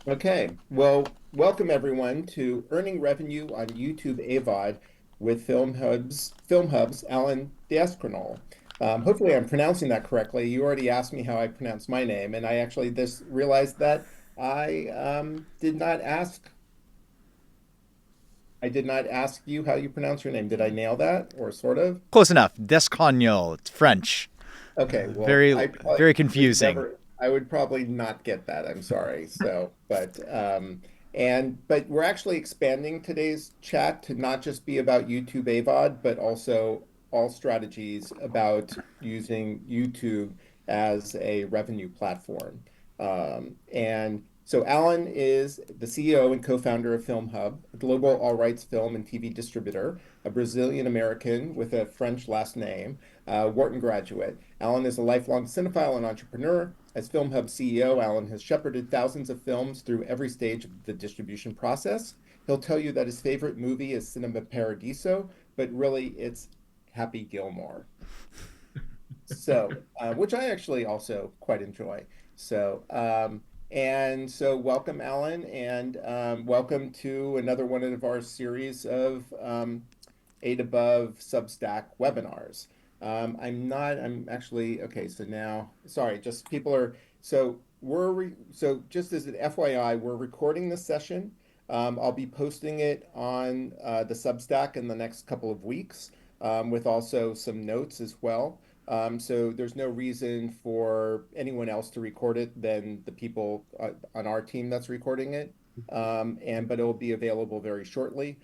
Okay, well, welcome everyone to Earning Revenue on YouTube AVOD with Filmhub's Alan D'Esprinal. Hopefully, I'm pronouncing that correctly. You already asked me how I pronounce my name, and I actually just realized that I did not ask. I did not ask you how you pronounce your name. Did I nail that, or sort of? Close enough. D'Espagnol. It's French. Okay, well, Very, I probably very would confusing. never, I would probably not get that. I'm sorry. But we're actually expanding today's chat to not just be about YouTube AVOD, but also all strategies about using YouTube as a revenue platform. And so Alan is the CEO and co-founder of Filmhub, a global all rights film and TV distributor, a Brazilian American with a French last name, Wharton graduate. Alan is a lifelong cinephile and entrepreneur. As Filmhub CEO, Alan has shepherded thousands of films through every stage of the distribution process. He'll tell you that his favorite movie is Cinema Paradiso, but really it's Happy Gilmore. Which I actually also quite enjoy. So welcome, Alan, and welcome to another one of our series of Eight Above Substack webinars. I'm actually, okay, so now, sorry, just people are, so just as an FYI, we're recording this session. I'll be posting it on the Substack in the next couple of weeks with also some notes as well. So there's no reason for anyone else to record it than the people on our team that's recording it. But it'll be available very shortly.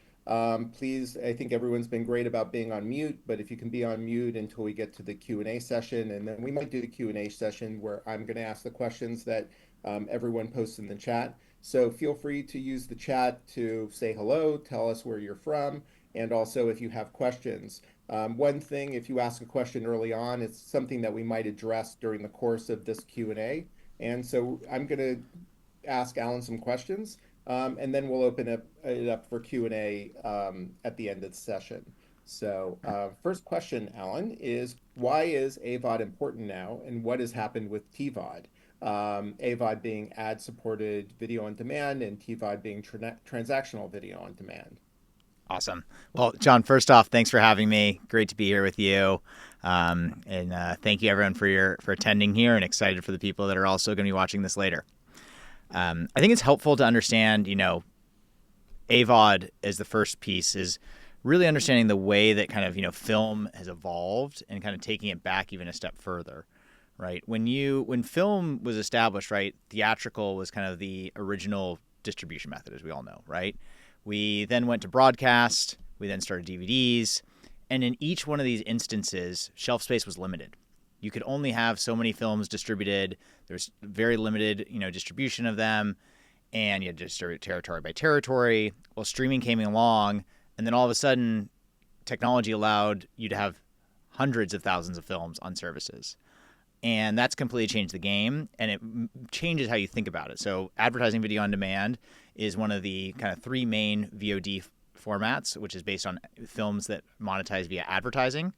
Please, I think everyone's been great about being on mute, but if you can be on mute until we get to the Q&A session, and then we might do the Q&A session where I'm going to ask the questions that everyone posts in the chat. So feel free to use the chat to say hello, tell us where you're from, and also if you have questions. One thing, if you ask a question early on, it's something that we might address during the course of this Q&A. And so I'm going to ask Alan some questions, and then we'll open it up for Q&A at the end of the session. First question, Alan, is why is AVOD important now, and what has happened with TVOD? AVOD being ad-supported video on demand, and TVOD being transactional video on demand. Awesome. Well, John, first off, thanks for having me. Great to be here with you. And thank you everyone for attending here, and excited for the people that are also going to be watching this later. I think it's helpful to understand, AVOD as the first piece is really understanding the way that kind of, film has evolved and kind of taking it back even a step further, right? When film was established, right, theatrical was kind of the original distribution method, as we all know, right? We then went to broadcast, we then started DVDs, and in each one of these instances, shelf space was limited. You could only have so many films distributed. There's very limited, distribution of them, and you had to distribute territory by territory. Well, streaming came along, and then all of a sudden, technology allowed you to have hundreds of thousands of films on services. And that's completely changed the game, and it changes how you think about it. So advertising video on demand is one of the kind of three main VOD formats, which is based on films that monetize via advertising.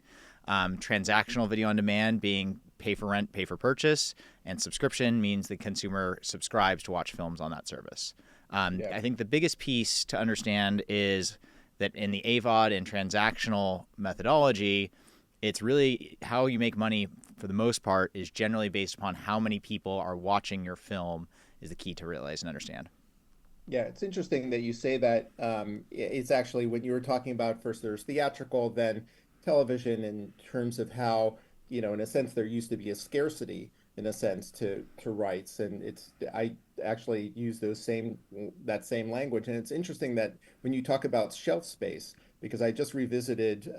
Transactional video on demand being pay for rent, pay for purchase, and subscription means the consumer subscribes to watch films on that service. Yeah. I think the biggest piece to understand is that in the AVOD and transactional methodology, it's really how you make money for the most part is generally based upon how many people are watching your film is the key to realize and understand. Yeah, it's interesting that you say that. It's actually when you were talking about first there's theatrical, then television in terms of how, in a sense, there used to be a scarcity in a sense to rights. And I actually use that same language. And it's interesting that when you talk about shelf space, because I just revisited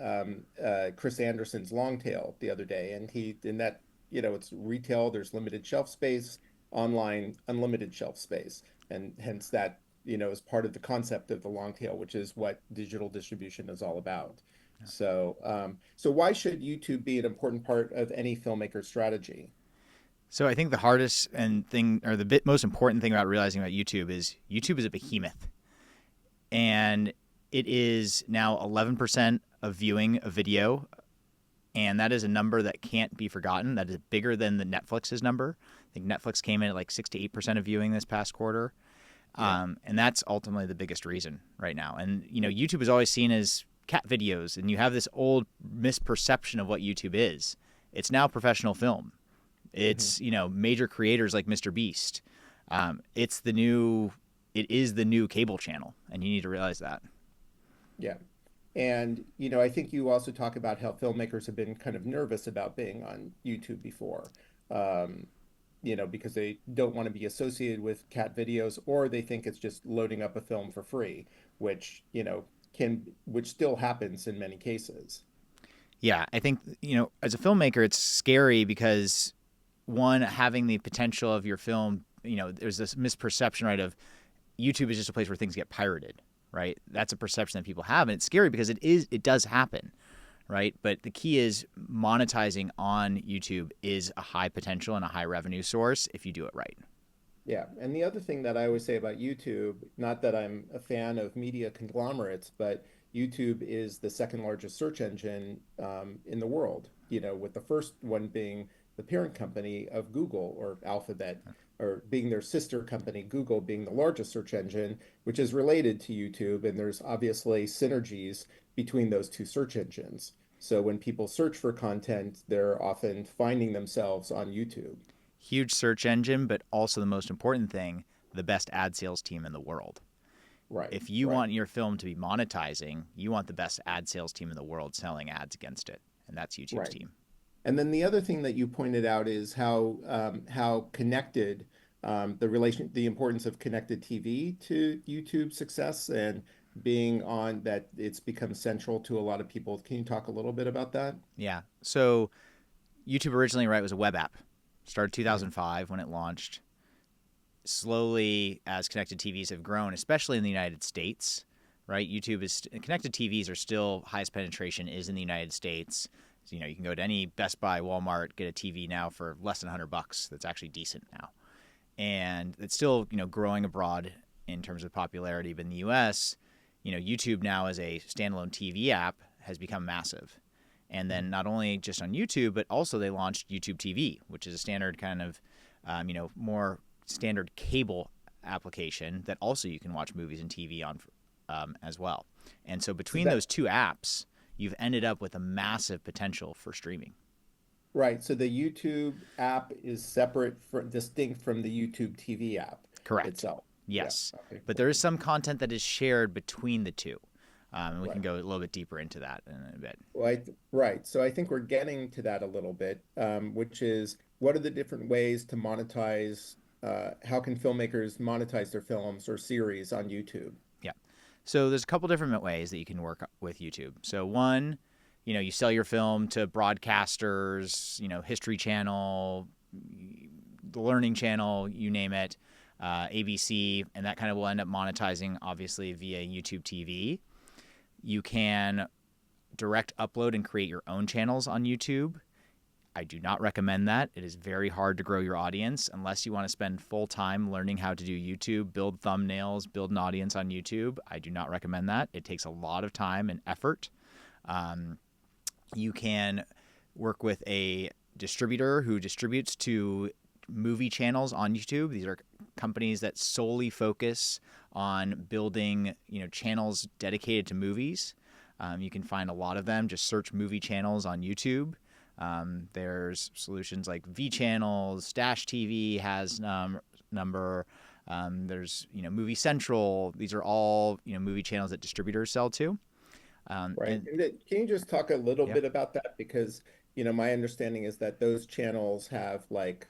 Chris Anderson's Long Tail the other day, and in that, it's retail, there's limited shelf space, online, unlimited shelf space, and hence that is part of the concept of the long tail, which is what digital distribution is all about. So why should YouTube be an important part of any filmmaker strategy? So I think the hardest and thing, or the most important thing about realizing about YouTube is a behemoth, and it is now 11% of viewing a video, and that is a number that can't be forgotten. That is bigger than the Netflix's number. I think Netflix came in at like 6 to 8% of viewing this past quarter. Yeah. And that's ultimately the biggest reason right now. And YouTube is always seen as cat videos, and you have this old misperception of what YouTube is. It's now professional film. Hmm. It's major creators like Mr. Beast. It's the new. It is the new cable channel, and you need to realize that. Yeah. And, I think you also talk about how filmmakers have been kind of nervous about being on YouTube before, um, because they don't want to be associated with cat videos, or they think it's just loading up a film for free, which, which still happens in many cases. Yeah, I think as a filmmaker, it's scary because one, having the potential of your film, there's this misperception, right, of YouTube is just a place where things get pirated, right? That's a perception that people have, and it's scary because it does happen, right? But the key is monetizing on YouTube is a high potential and a high revenue source if you do it right. Yeah. And the other thing that I always say about YouTube, not that I'm a fan of media conglomerates, but YouTube is the second largest search engine in the world, with the first one being the parent company of Google or Alphabet, or being their sister company, Google being the largest search engine, which is related to YouTube. And there's obviously synergies between those two search engines. So when people search for content, they're often finding themselves on YouTube. Huge search engine, but also the most important thing, the best ad sales team in the world. Right, If you right, want your film to be monetizing, you want the best ad sales team in the world selling ads against it, and that's YouTube's right. team. And then the other thing that you pointed out is how connected the importance of connected TV to YouTube success and being on that it's become central to a lot of people. Can you talk a little bit about that? Yeah. So YouTube originally, right, was a web app. Started Mhm. 2005 when it launched. Slowly, as connected TVs have grown, especially in the United States, right? YouTube is connected TVs are still highest penetration is in the United States. So, you can go to any Best Buy, Walmart, get a TV now for less than $100. That's actually decent now, and it's still growing abroad in terms of popularity. But in the U.S., YouTube now as a standalone TV app has become massive. And then not only just on YouTube, but also they launched YouTube TV, which is a standard kind of, more standard cable application that also you can watch movies and TV on as well. And so So between those that two apps, you've ended up with a massive potential for streaming. right. So the YouTube app is distinct from the YouTube TV app Correct. itself. Yeah. Yes. Okay. But there is some content that is shared between the two. And we can Right. go a little bit deeper into that in a bit. Well, right. So I think we're getting to that a little bit, which is what are the different ways to monetize? How can filmmakers monetize their films or series on YouTube? Yeah. So there's a couple different ways that you can work with YouTube. So one, you sell your film to broadcasters, History Channel, the Learning Channel, you name it, ABC, and that kind of will end up monetizing obviously via YouTube TV. You can direct upload and create your own channels on YouTube. I do not recommend that. It is very hard to grow your audience unless you want to spend full time learning how to do YouTube, build thumbnails, build an audience on YouTube. I do not recommend that. It takes a lot of time and effort. Um, you can work with a distributor who distributes to movie channels on YouTube. These are companies that solely focus on building, channels dedicated to movies. You can find a lot of them. Just search movie channels on YouTube. There's solutions like V channels, Dash TV has number. There's Movie Central. These are all movie channels that distributors sell to. Right. And And can you just talk a little yeah, bit about that? Because, my understanding is that those channels have like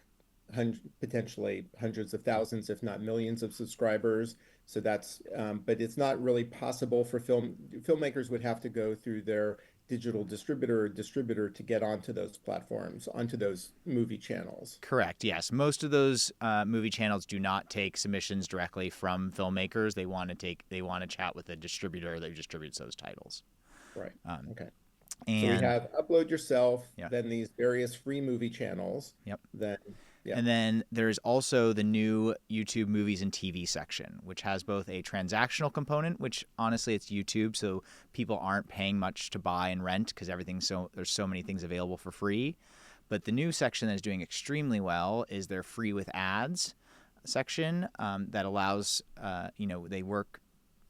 potentially hundreds of thousands, if not millions of subscribers. So but it's not really possible for filmmakers would have to go through their digital distributor or distributor to get onto those platforms, onto those movie channels. correct. Yes, most of those movie channels do not take submissions directly from filmmakers. They want to chat with a distributor that distributes those titles. Right. Um, Okay. So we and have upload yourself, yeah, then these various free movie channels, yep. then yeah, And then there's also the new YouTube movies and TV section, which has both a transactional component, which honestly it's YouTube, so people aren't paying much to buy and rent because there's so many things available for free. But the new section that is doing extremely well is they're free with ads. section that allows, they work.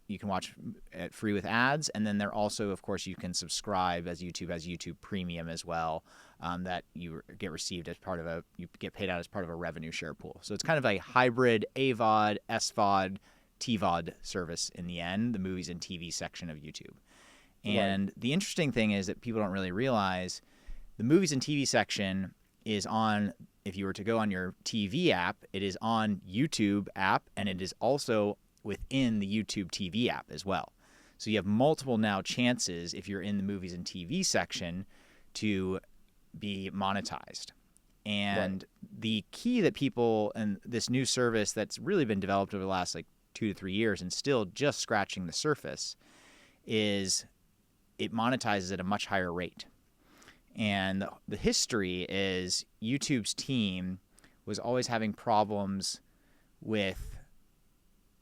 You can watch it free with ads, and then they're also, of course, you can subscribe as YouTube has YouTube Premium as well. That you get received as part of you get paid out as part of a revenue share pool. So it's kind of a hybrid AVOD, SVOD, TVOD service in the end, the movies and TV section of YouTube. Right. And the interesting thing is that people don't really realize the movies and TV section is on, if you were to go on your TV app, it is on YouTube app, and it is also within the YouTube TV app as well. So you have multiple now chances if you're in the movies and TV section to be monetized. Right. And the key that people, and this new service that's really been developed over the last like 2 to 3 years and still just scratching the surface, is it monetizes at a much higher rate. And the history is YouTube's team was always having problems with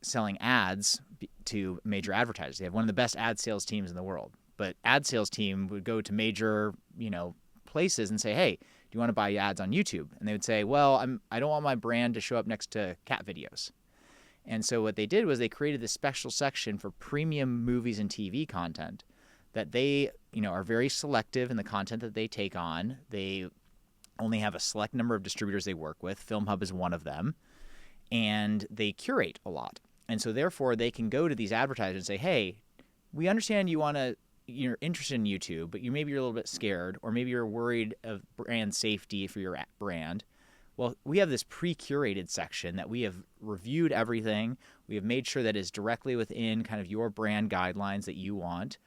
selling ads to major advertisers. They have one of the best ad sales teams in the world. But ad sales team would go to major, places and say, "Hey, do you want to buy ads on YouTube?" And they would say, "Well, I don't want my brand to show up next to cat videos." And so what they did was they created this special section for premium movies and TV content that they, are very selective in the content that they take on. They only have a select number of distributors they work with. Filmhub is one of them. And they curate a lot. And so therefore they can go to these advertisers and say, "Hey, we understand you're interested in YouTube, but maybe you're a little bit scared, or maybe you're worried of brand safety for your brand. Well, we have this pre-curated section that we have reviewed everything. We have made sure that is directly within kind of your brand guidelines that you want,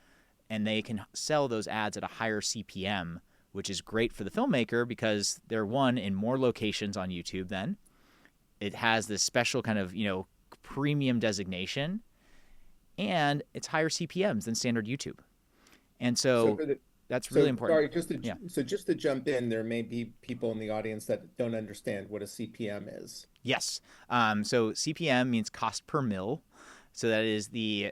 and they can sell those ads at a higher CPM, which is great for the filmmaker because they're in more locations on YouTube then. It has this special kind of, premium designation, and it's higher CPMs than standard YouTube. And So so for the that's really so important. sorry, Yeah. just to jump in, there may be people in the audience that don't understand what a CPM is. Yes. So CPM means cost per mil. So that is the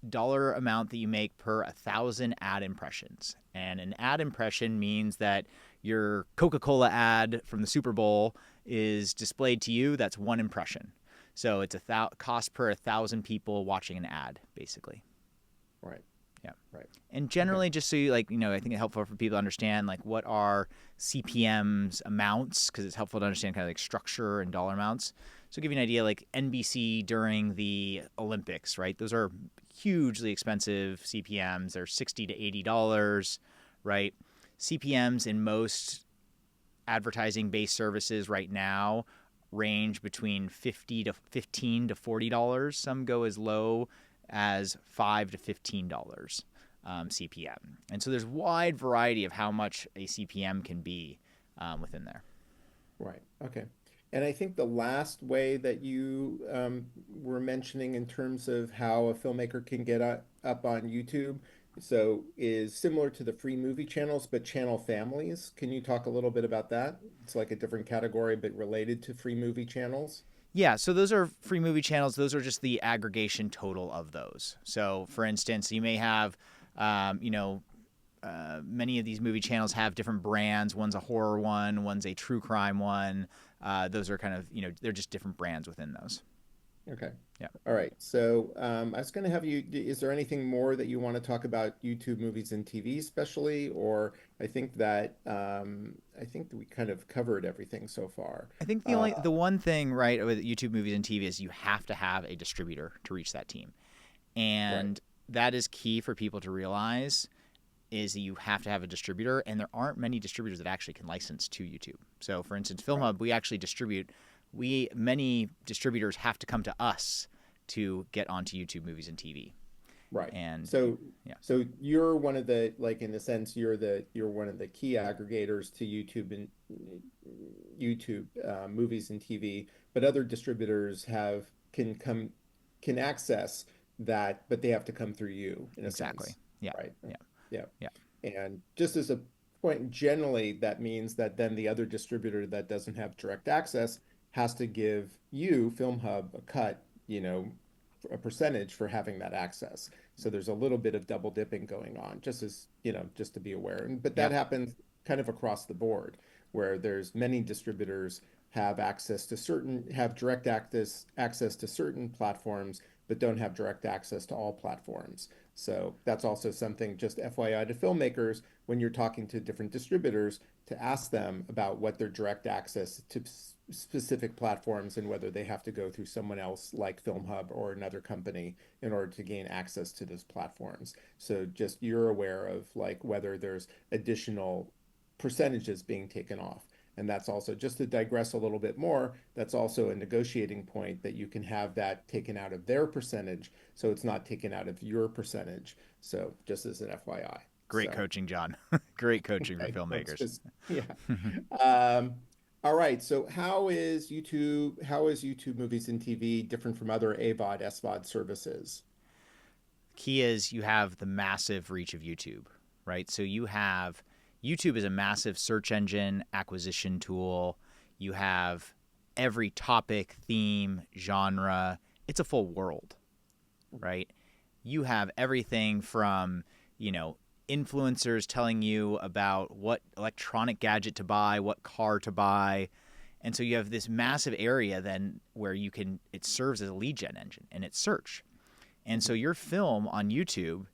dollar amount that you make per 1,000 ad impressions. And an ad impression means that your Coca-Cola ad from the Super Bowl is displayed to you. That's one impression. So it's cost per 1,000 people watching an ad, basically. Right. Yeah. Right. And Okay. generally, just so you I think it's helpful for people to understand like what are CPMs amounts, because it's helpful to understand kind of like structure and dollar amounts. So, I'll give you an idea, like NBC during the Olympics, right? Those are hugely expensive CPMs. They're $60 to $80, right? CPMs in most advertising-based services right now range between $15 to $40. Some go as low as $5 to $15 CPM. And so there's wide variety of how much a CPM can be within there. Right. Okay. And I think the last way that you were mentioning in terms of how a filmmaker can get up on YouTube, so is similar to the free movie channels, but channel families. Can you talk a little bit about that? It's like a different category, but related to free movie channels. Yeah, so those are free movie channels. Those are just the aggregation total of those. So, for instance, you may have, many of these movie channels have different brands. One's a horror one, one's a true crime one. Those are kind of, they're just different brands within those. Okay. Yeah. All right. So I was going to have you, is there anything more that you want to talk about YouTube movies and TV especially? Or I think that we kind of covered everything so far. I think Uh, the one thing, right, with YouTube movies and TV is you have to have a distributor to reach that team. right, And that is key for people to realize is that you have to have a distributor, and there aren't many distributors that actually can license to YouTube. So, for instance, right. Filmhub, we actually distribute. Many distributors have to come to us to get onto YouTube movies and TV. Right. And So yeah, so you're one of the like in a sense you're one of the key aggregators to YouTube and YouTube movies and TV, but other distributors have can access that, but they have to come through you in a exactly. sense. Yeah, Right. yeah, Yeah. yeah, And just as a point, generally that means that then the other distributor that doesn't have direct access has to give you, Filmhub, a cut, a percentage for having that access. So there's a little bit of double dipping going on, just as, just to be aware. But that yep, happens kind of across the board, where there's many distributors have direct access to certain platforms, but don't have direct access to all platforms. So that's also something, just FYI to filmmakers, when you're talking to different distributors, to ask them about what their direct access to specific platforms and whether they have to go through someone else like Filmhub or another company in order to gain access to those platforms. So just you're aware of like whether there's additional percentages being taken off. And that's also, just to digress a little bit more, that's also a negotiating point that you can have that taken out of their percentage. So it's not taken out of your percentage. So just as an FYI. Great So, coaching, John. Great coaching for okay. Let's filmmakers. just, yeah. Um, all right. So how is YouTube movies and TV different from other AVOD, SVOD services? Key is you have the massive reach of YouTube, right? So you have YouTube is a massive search engine acquisition tool. You have every topic, theme, genre. It's a full world, right? You have everything from, you know, influencers telling you about what electronic gadget to buy, what car to buy. And so you have this massive area then where it serves as a lead gen engine and it's search. And so your film on YouTube,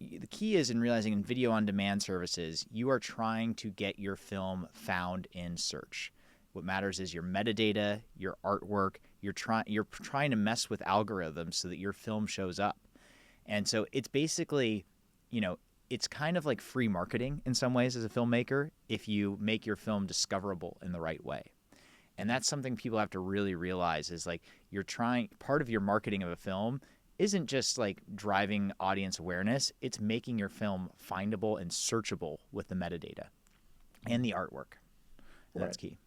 the key is in realizing in video on demand services, you are trying to get your film found in search. What matters is your metadata, your artwork. You're trying to mess with algorithms so that your film shows up. And so it's basically, you know, it's kind of like free marketing in some ways as a filmmaker if you make your film discoverable in the right way. And that's something people have to really realize is like part of your marketing of a film isn't just like driving audience awareness, it's making your film findable and searchable with the metadata and the artwork. And Right. that's key.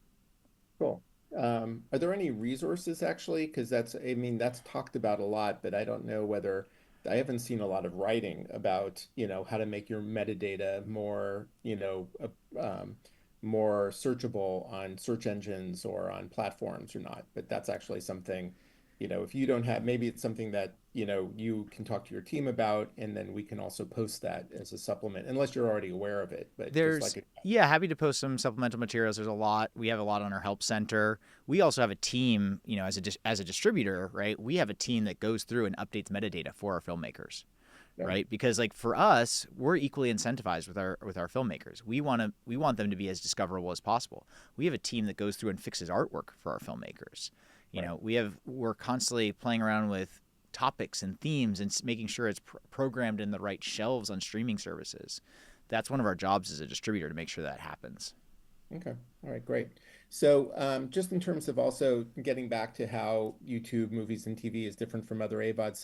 Cool. Are there any resources actually? Because I mean, that's talked about a lot, but I don't know whether I haven't seen a lot of writing about, how to make your metadata more, more searchable on search engines or on platforms or not. But that's actually something, if you don't have, maybe it's something that, you can talk to your team about, and then we can also post that as a supplement, unless you're already aware of it. But just There's like, Yeah, happy to post some supplemental materials. There's a lot. We have a lot on our help center. We also have a team, as a distributor, right? We have a team that goes through and updates metadata for our filmmakers, yeah, right? Because like for us, we're equally incentivized with our filmmakers. We want them to be as discoverable as possible. We have a team that goes through and fixes artwork for our filmmakers. right. We're constantly playing around with topics and themes and making sure it's programmed in the right shelves on streaming services. That's one of our jobs as a distributor to make sure that happens. Okay. All right, great. So, just in terms of also getting back to how YouTube movies and TV is different from other AVOD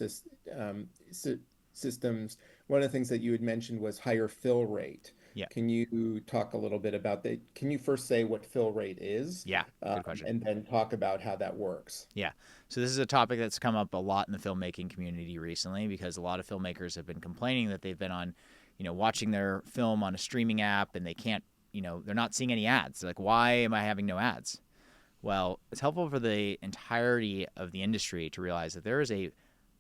systems, one of the things that you had mentioned was higher fill rate. Yeah. Can you talk a little bit about that? Can you first say what fill rate is, Yeah. Good question. and then talk about how that works? Yeah. So this is a topic that's come up a lot in the filmmaking community recently because a lot of filmmakers have been complaining that they've been on, watching their film on a streaming app and they can't, they're not seeing any ads. They're like, why am I having no ads? Well, it's helpful for the entirety of the industry to realize that there is a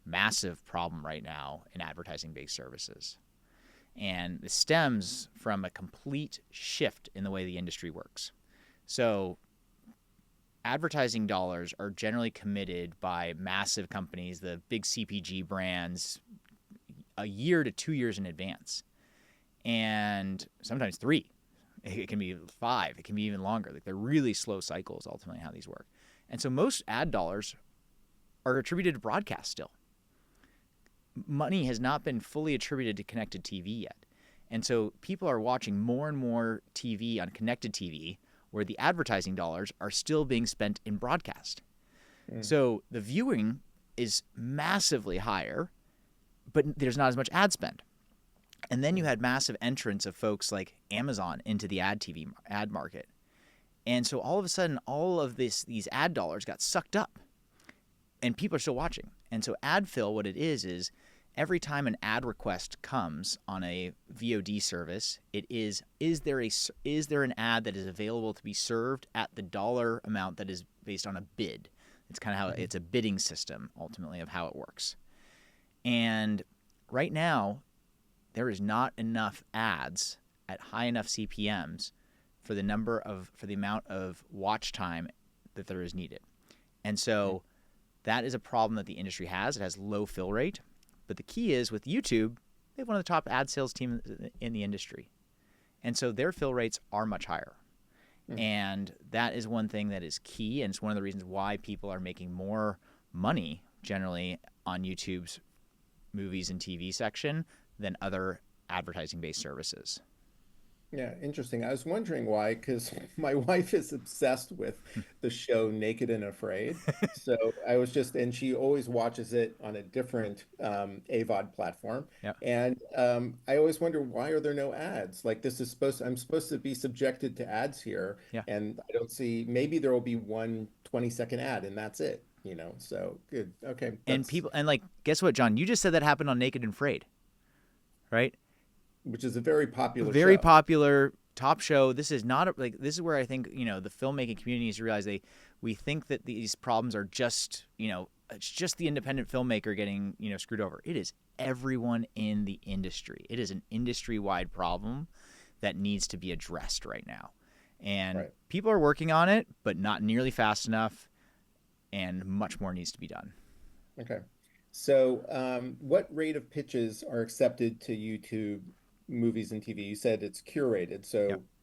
massive problem right now in advertising-based services. And this stems from a complete shift in the way the industry works. So advertising dollars are generally committed by massive companies, the big CPG brands, a year to 2 years in advance, and sometimes 3. It can be 5. It can be even longer. Like they're really slow cycles, ultimately, how these work. And so most ad dollars are attributed to broadcast still. Money has not been fully attributed to connected TV yet. And so people are watching more and more TV on connected TV where the advertising dollars are still being spent in broadcast. Mm, So the viewing is massively higher, but there's not as much ad spend. And then you mm, had massive entrance of folks like Amazon into the ad market. And so all of a sudden, all of these ad dollars got sucked up and people are still watching. And so ad fill, what it is every time an ad request comes on a VOD service, it is there an ad that is available to be served at the dollar amount that is based on a bid. It's kind of how mhm, it's a bidding system ultimately of how it works. And right now, there is not enough ads at high enough CPMs for the amount of watch time that there is needed. And so that is a problem that the industry has. It has low fill rate. But the key is with YouTube, they have one of the top ad sales teams in the industry. And so their fill rates are much higher. Mm. And that is one thing that is key. And it's one of the reasons why people are making more money generally on YouTube's movies and TV section than other advertising based services. Yeah, interesting. I was wondering why, because my wife is obsessed with the show Naked and Afraid. So I was just, and she always watches it on a different AVOD platform. Yep. And I always wonder, why are there no ads? Like this is I'm supposed to be subjected to ads here, Yeah. and I don't see, maybe there will be one 20-second ad and that's it, So good. Okay, And people, and like, guess what, John? You just said that happened on Naked and Afraid, right? which is a very popular Very show. popular top show. This is not like this is where I think the filmmaking community needs to realize we think that these problems are just it's just the independent filmmaker getting screwed over. It is everyone in the industry. It is an industry wide problem that needs to be addressed right now, and Right. people are working on it, but not nearly fast enough, and much more needs to be done. Okay. So, what rate of pitches are accepted to YouTube movies and TV? You said it's curated.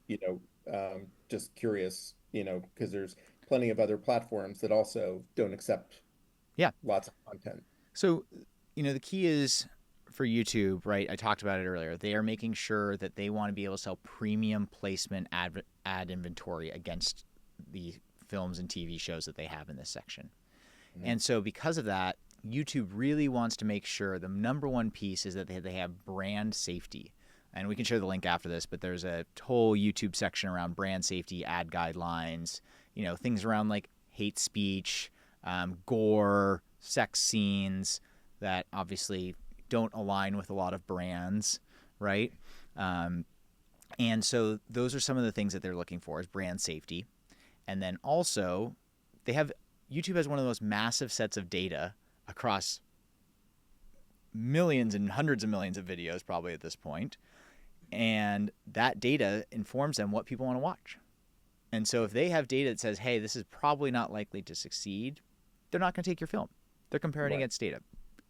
Yep. So, just curious, because there's plenty of other platforms that also don't accept Yeah. lots of content. So, the key is for YouTube, right? I talked about it earlier. They are making sure that they want to be able to sell premium placement ad inventory against the films and TV shows that they have in this section. Mhm. And so, because of that, YouTube really wants to make sure the number one piece is that they have brand safety. And we can share the link after this, but there's a whole YouTube section around brand safety, ad guidelines, things around like hate speech, gore, sex scenes that obviously don't align with a lot of brands, right? And so those are some of the things that they're looking for is brand safety. And then also, YouTube has one of the most massive sets of data across millions and hundreds of millions of videos probably at this point. And that data informs them what people want to watch. And so if they have data that says, hey, this is probably not likely to succeed, they're not going to take your film. They're comparing Right. against data.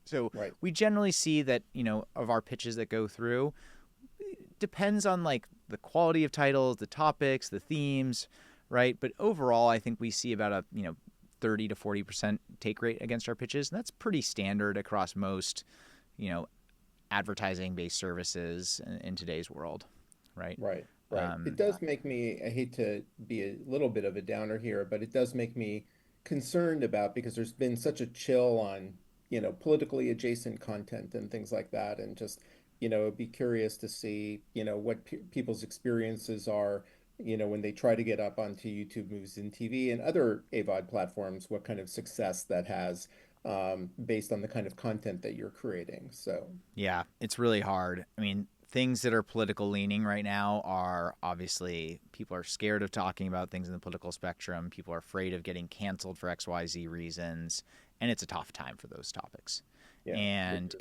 So Right. we generally see that, of our pitches that go through, depends on like the quality of titles, the topics, the themes, right? But overall, I think we see about a, 30 to 40% take rate against our pitches. And that's pretty standard across most, advertising based services in today's world, right? Right, right. It Um, does make me, I hate to be a little bit of a downer here, but it does make me concerned about because there's been such a chill on, politically adjacent content and things like that. And just, be curious to see, what pe people's experiences are, when they try to get up onto YouTube movies and TV and other AVOD platforms, what kind of success that has, based on the kind of content that you're creating. So, yeah, it's really hard. I mean, things that are political leaning right now are obviously people are scared of talking about things in the political spectrum. People are afraid of getting canceled for XYZ reasons. And it's a tough time for those topics. yeah, it And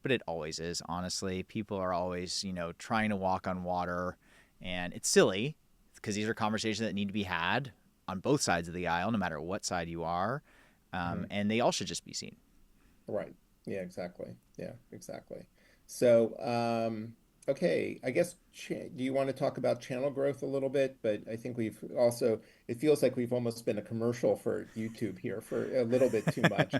but it always is, honestly. People are always, trying to walk on water. And it's silly because these are conversations that need to be had on both sides of the aisle, no matter what side you are. is. And they all should just be seen. Right. Yeah, exactly. Yeah, exactly. So, okay, I guess do you want to talk about channel growth a little bit? But I think we've also, it feels like we've almost been a commercial for YouTube here for a little bit too much.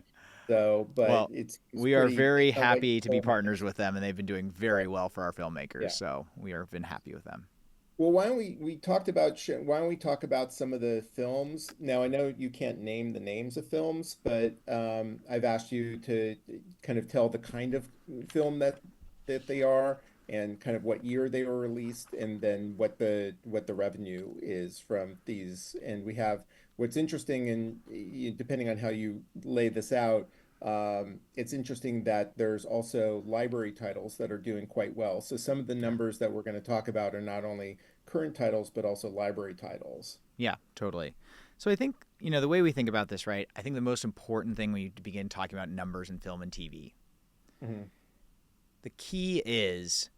So, but Well, it's we are pretty very based on what happy you to be told me. partners with them, and they've been doing very Right. well for our filmmakers. Yeah. So we have been happy with them. Well, why don't we talked about why don't we talk about some of the films? Now, I know you can't name the names of films, but I've asked you to kind of tell the kind of film that they are and kind of what year they were released and then what the revenue is from these. And we have what's interesting and depending on how you lay this out, it's interesting that there's also library titles that are doing quite well. So some of the Yeah. numbers that we're going to talk about are not only current titles, but also library titles. Yeah, totally. So I think, the way we think about this, right? I think the most important thing when you begin talking about numbers in film and TV, Hmm. the key is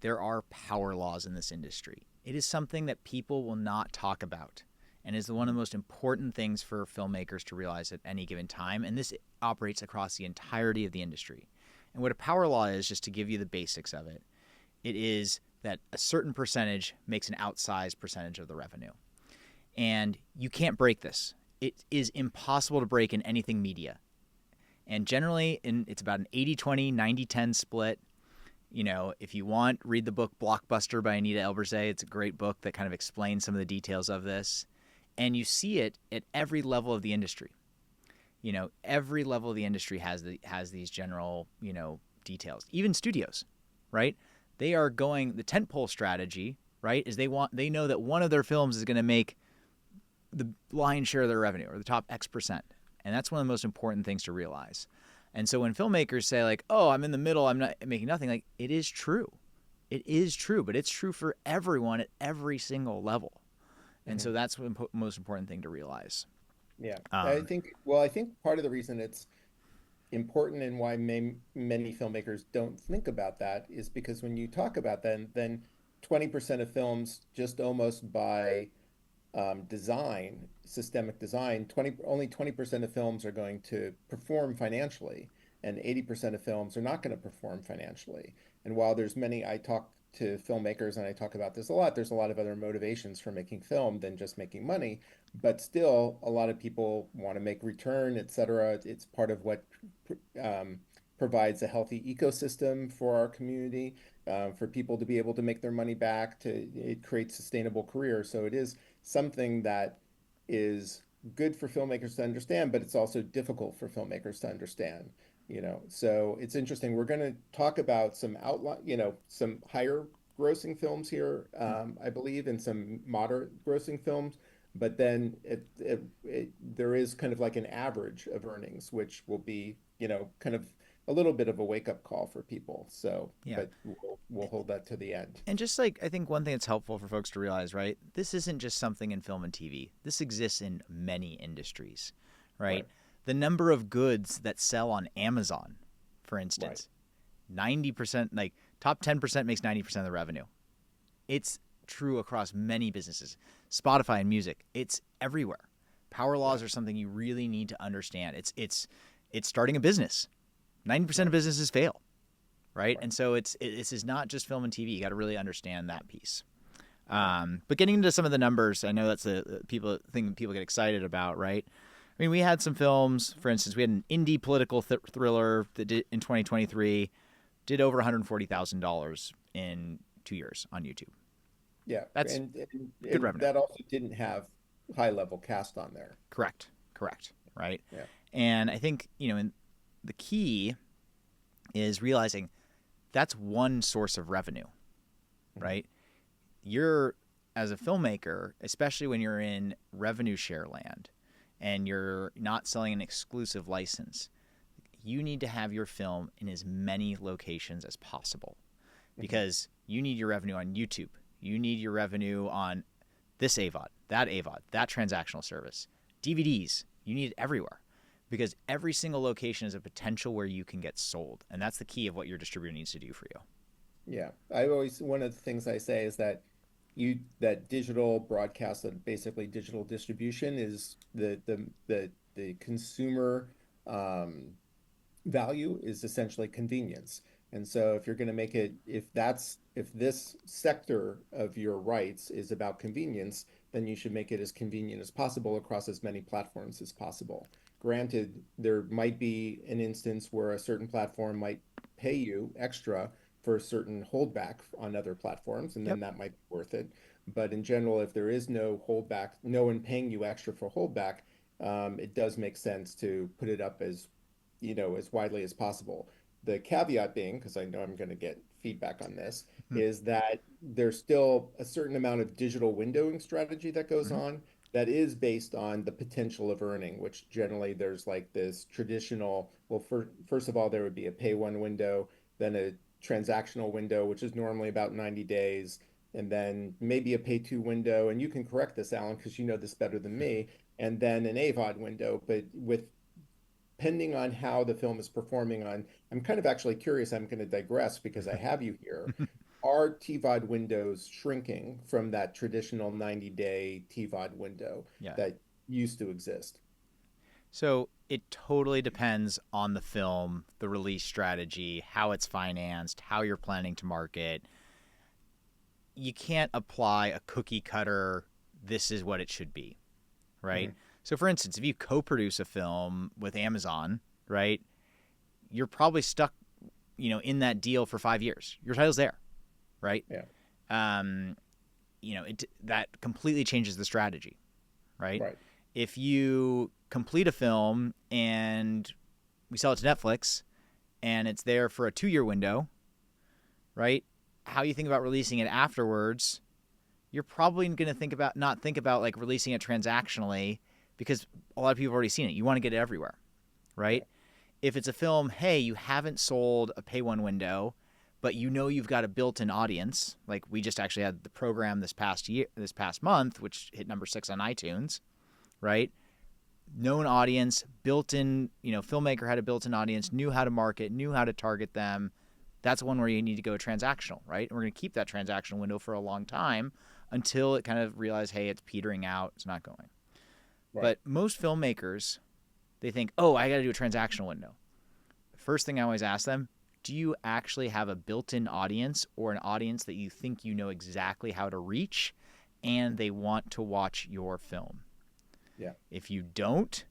there are power laws in this industry. It is something that people will not talk about. and is one of the most important things for filmmakers to realize at any given time. And this operates across the entirety of the industry. And what a power law is, just to give you the basics of it, it is that a certain percentage makes an outsized percentage of the revenue. And you can't break this. It is impossible to break in anything media. And generally, it's about an 80-20, 90-10 split. You know, if you want, read the book Blockbuster by Anita Elbersay. It's a great book that kind of explains some of the details of this. And you see it at every level of the industry. You know, every level of the industry has these general, details. Even studios, right? They are going the tentpole strategy, right? Is they know that one of their films is going to make the lion's share of their revenue, or the top X percent. And that's one of the most important things to realize. And so when filmmakers say, like, oh, I'm in the middle, I'm not making nothing, like, it is true. It is true, but it's true for everyone at every single level. And Hmm. so that's the most important thing to realize. Yeah, Um, I think part of the reason it's important and why many filmmakers don't think about that is because when you talk about that, then 20% of films just almost by design, systemic design, only 20% of films are going to perform financially, and 80% of films are not going to perform financially. And while there's many, I talk to filmmakers and I talk about this a lot, there's a lot of other motivations for making film than just making money. But still, a lot of people want to make return, et cetera. It's part of what um, provides a healthy ecosystem for our community, for people to be able to make their money back, it creates sustainable careers. So it is something that is good for filmmakers to understand, but it's also difficult for filmmakers to understand, So it's interesting. We're going to talk about some outline, some higher grossing films here, I believe, and some moderate grossing films. But then there is kind of like an average of earnings, which will be, kind of a little bit of a wake-up call for people. So, yeah. but we'll hold that to the end. And just like I think one thing that's helpful for folks to realize, right? This isn't just something in film and TV. This exists in many industries, right? Right, The number of goods that sell on Amazon, for right, instance, 90%, like top 10% makes 90% of the revenue. It's true across many businesses. Spotify and music, it's everywhere. Power yeah, laws are something you really need to understand. It's starting a business. 90% of right, businesses fail, right? right. And so this is not just film and TV. You got to really understand that piece. Right. But getting into some of the numbers, I know that's the people thing that people get excited about, right? I mean, we had some films. For instance, we had an indie political thriller that did in 2023 did over $140,000 in 2 years on YouTube. Yeah, That's good and revenue. that also didn't have high level cast on there. Correct. Correct. Right. Yeah. And I think the key is realizing that's one source of revenue, Hmm. right? You're as a filmmaker, especially when you're in revenue share land and you're not selling an exclusive license, you need to have your film in as many locations as possible Hmm. because you need your revenue on YouTube. You need your revenue on this AVOD, that transactional service, DVDs. You need it everywhere because every single location is a potential where you can get sold. And that's the key of what your distributor needs to do for you. Yeah. One of the things I say is that that digital broadcast, that basically digital distribution is the consumer value is essentially convenience. And so if you're going to make it, if this sector of your rights is about convenience, then you should make it as convenient as possible across as many platforms as possible. Granted, there might be an instance where a certain platform might pay you extra for a certain holdback on other platforms, and Yep. then that might be worth it. But in general, if there is no holdback, no one paying you extra for holdback, it does make sense to put it up as widely as possible. The caveat being, because I know I'm going to get feedback on this, is that there's still a certain amount of digital windowing strategy that goes Mm-hmm. on that is based on the potential of earning, which generally there's like this traditional, well, first of all, there would be a pay one window, then a transactional window, which is normally about 90 days, and then maybe a pay two window. And you can correct this, Alan, because you know this better than me, and then an AVOD window. But with depending on how the film is performing on, I'm kind of actually curious. I'm going to digress because I have you here. are TVOD windows shrinking from that traditional 90-day TVOD window Yeah. that used to exist? So it totally depends on the film, the release strategy, how it's financed, how you're planning to market. You can't apply a cookie cutter, this is what it should be, right? Mhm. So, for instance, if you co produce a film with Amazon, right, you're probably stuck, in that deal for 5 years. Your title's there, right? Yeah, Um, that completely changes the strategy, right? right. If you complete a film and we sell it to Netflix and it's there for a 2 year window, right? How you think about releasing it afterwards, you're probably going to not think about like releasing it transactionally because a lot of people have already seen it. You want to get it everywhere, Yeah, right? If it's a film, hey, you haven't sold a pay one window, but you've got a built-in audience. Like we just actually had the program this past month, which hit number 6 on iTunes, right? Known audience, built-in, filmmaker had a built-in audience, knew how to market, knew how to target them. That's one where you need to go transactional, right? And we're going to keep that transactional window for a long time until it kind of realize, hey, it's petering out, it's not going. right. But most filmmakers, they think, oh, I got to do a transactional window. First thing I always ask them, do you actually have a built-in audience or an audience that you think you know exactly how to reach and they want to watch your film? Yeah. If you don't,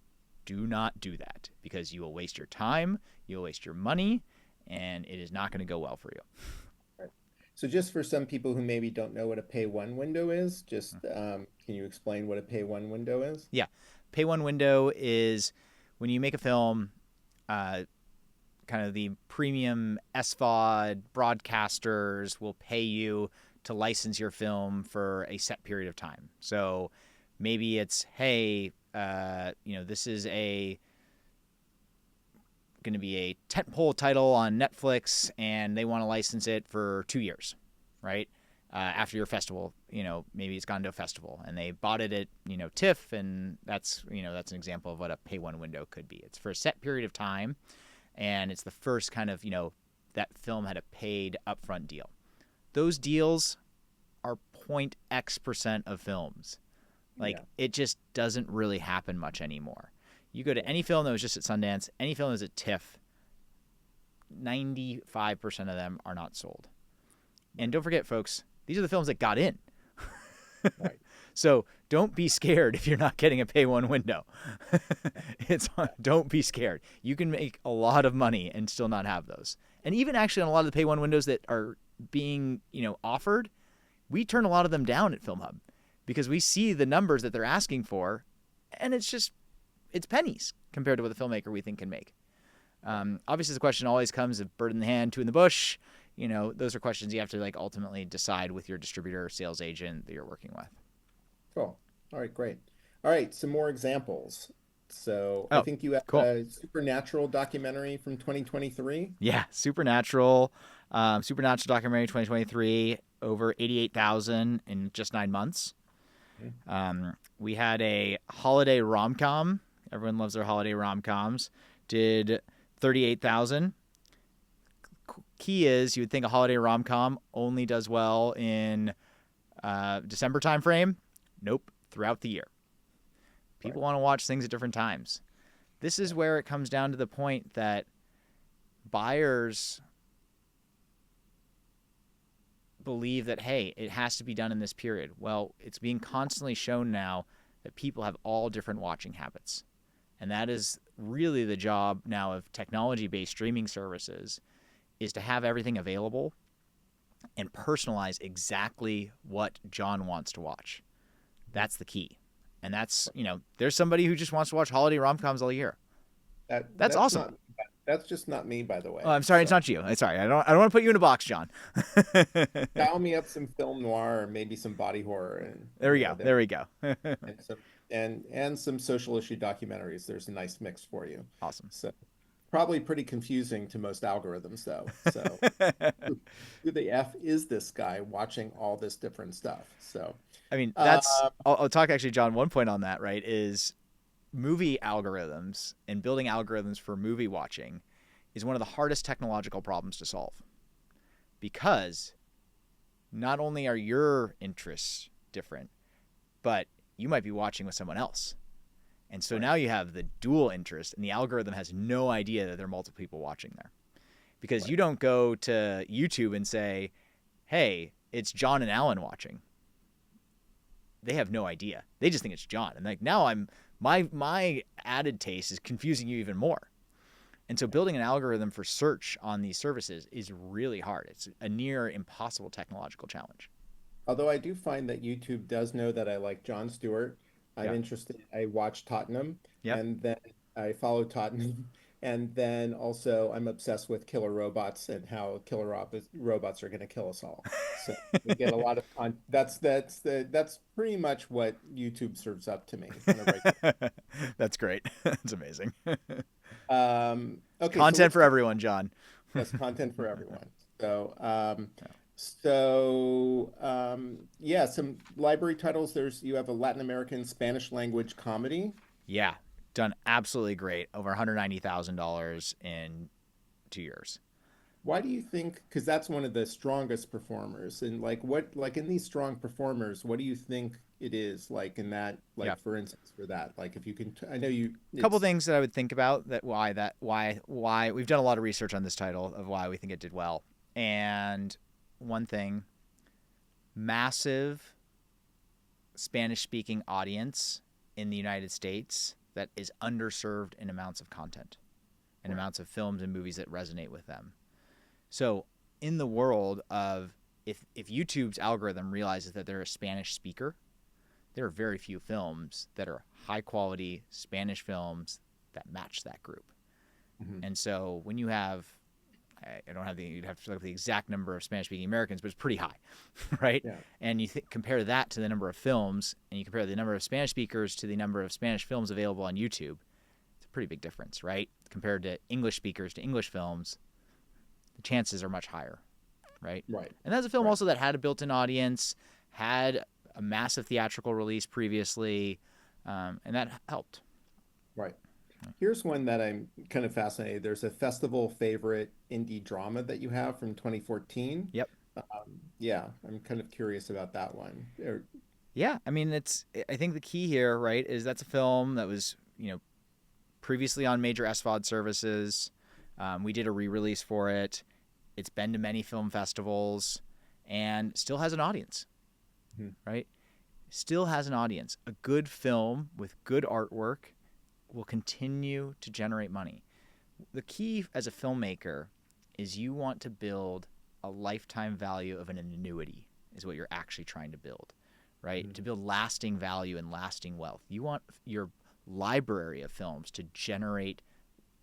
do not do that because you will waste your time, you will waste your money, and it is not going to go well for you. Right. So just for some people who maybe don't know what a pay one window is, just can you explain what a pay one window is? Yeah. Pay one window is when you make a film, uh, kind of the premium SVOD broadcasters will pay you to license your film for a set period of time. So maybe it's, hey, this is going to be a tentpole title on Netflix, and they want to license it for 2 years, right? After your festival, maybe it's gone to a festival, and they bought it at TIFF, and that's an example of what a pay one window could be. It's for a set period of time, and it's the first kind of that film had a paid upfront deal. Those deals are point X% of films. Like Yeah. it just doesn't really happen much anymore. You go to Yeah. any film that was just at Sundance, any film that was at TIFF, 95% of them are not sold. And don't forget, folks, these are the films that got in. Right. So don't be scared if you're not getting a pay one window. Don't be scared. You can make a lot of money and still not have those. And even actually on a lot of the pay one windows that are being offered, we turn a lot of them down at Filmhub because we see the numbers that they're asking for, and it's pennies compared to what the filmmaker we think can make. Obviously, the question always comes of bird in the hand, two in the bush. Those are questions you have to ultimately decide with your distributor or sales agent that you're working with. Cool. All right, great. All right, some more examples. So I Oh, think you have cool. a supernatural documentary from 2023. Yeah, Supernatural documentary 2023, over 88,000 in just 9 months. Mhm. We had a holiday rom com. Everyone loves their holiday rom coms. Did 38,000. Key is you would think a holiday rom com only does well in December timeframe. Nope, throughout the year. Right. People want to watch things at different times. This is Yeah. where it comes down to the point that buyers believe that, hey, it has to be done in this period. Well, it's being constantly shown now that people have all different watching habits. And that is really the job now of technology-based streaming services, is to have everything available and personalize exactly what John wants to watch. That's the key. And there's somebody who just wants to watch holiday rom-coms all year. That's That's awesome. not that's just not me, by the Oh, way. I'm sorry, it's So not you. I'm sorry. I don't want to put you in a box, John. dial me up some film noir and maybe some body horror and There we go. that There we go. and some and some social issue documentaries. There's a nice mix for you. Awesome. So probably pretty confusing to most algorithms though. So who the F is this guy watching all this different stuff? So I mean, uh, I'll talk actually, John. One point on that, right, is movie algorithms and building algorithms for movie watching is one of the hardest technological problems to solve because not only are your interests different, but you might be watching with someone else. And so Right. now you have the dual interest, and the algorithm has no idea that there are multiple people watching there. Because you Right. don't go to YouTube and say, hey, it's John and Alan watching. They have no idea. They just think it's John. And like now my added taste is confusing you even more. And so building an algorithm for search on these services is really hard. It's a near impossible technological challenge. Although I do find that YouTube does know that I like Jon Stewart. I'm Yeah. interested. I watch Tottenham, Yep. and then I follow Tottenham, and then also I'm obsessed with killer robots and how robots are going to kill us all. So we get a lot of that's pretty much what YouTube serves up to me on a regular. That's great. That's amazing. It's Okay, so content let's for talk. everyone, John. Yes, content for everyone. So, Yeah. yeah, some library titles. You have a Latin American Spanish language comedy. Yeah. Done absolutely great. Over $190,000 in 2 years. Why do you think? Because that's one of the strongest performers. And like in these strong performers, what do you think it is like in that, Yeah. like for instance, for that, like if you can, I know you, Couple it's things that I would think about why we've done a lot of research on this title of why we think it did well. And one thing, massive Spanish speaking audience in the United States that is underserved in amounts of content and right. amounts of films and movies that resonate with them. So in the world of if YouTube's algorithm realizes that they're a Spanish speaker, there are very few films that are high quality Spanish films that match that group. Mhm. And so when you have, I don't have the, you'd have to look up the exact number of Spanish speaking Americans, but it's pretty high, right? Yeah, And you compare that to the number of films, and you compare the number of Spanish speakers to the number of Spanish films available on YouTube, it's a pretty big difference, right? Compared to English speakers to English films, the chances are much higher, right? right, And that's a film right, also that had a built in audience, had a massive theatrical release previously, and that helped. right. Here's one that I'm kind of fascinated. There's a festival favorite indie drama that you have from 2014. Yep. Yeah, I'm kind of curious about that one. Yeah, I mean, I think the key here, right, is that's a film that was, previously on major SVOD services. We did a re-release for it. It's been to many film festivals, and still has an audience, Hmm. right? Still has an audience. A good film with good artwork will continue to generate money. The key as a filmmaker is you want to build a lifetime value of an annuity, is what you're actually trying to build, right? To Hmm. build lasting value and lasting wealth. You want your library of films to generate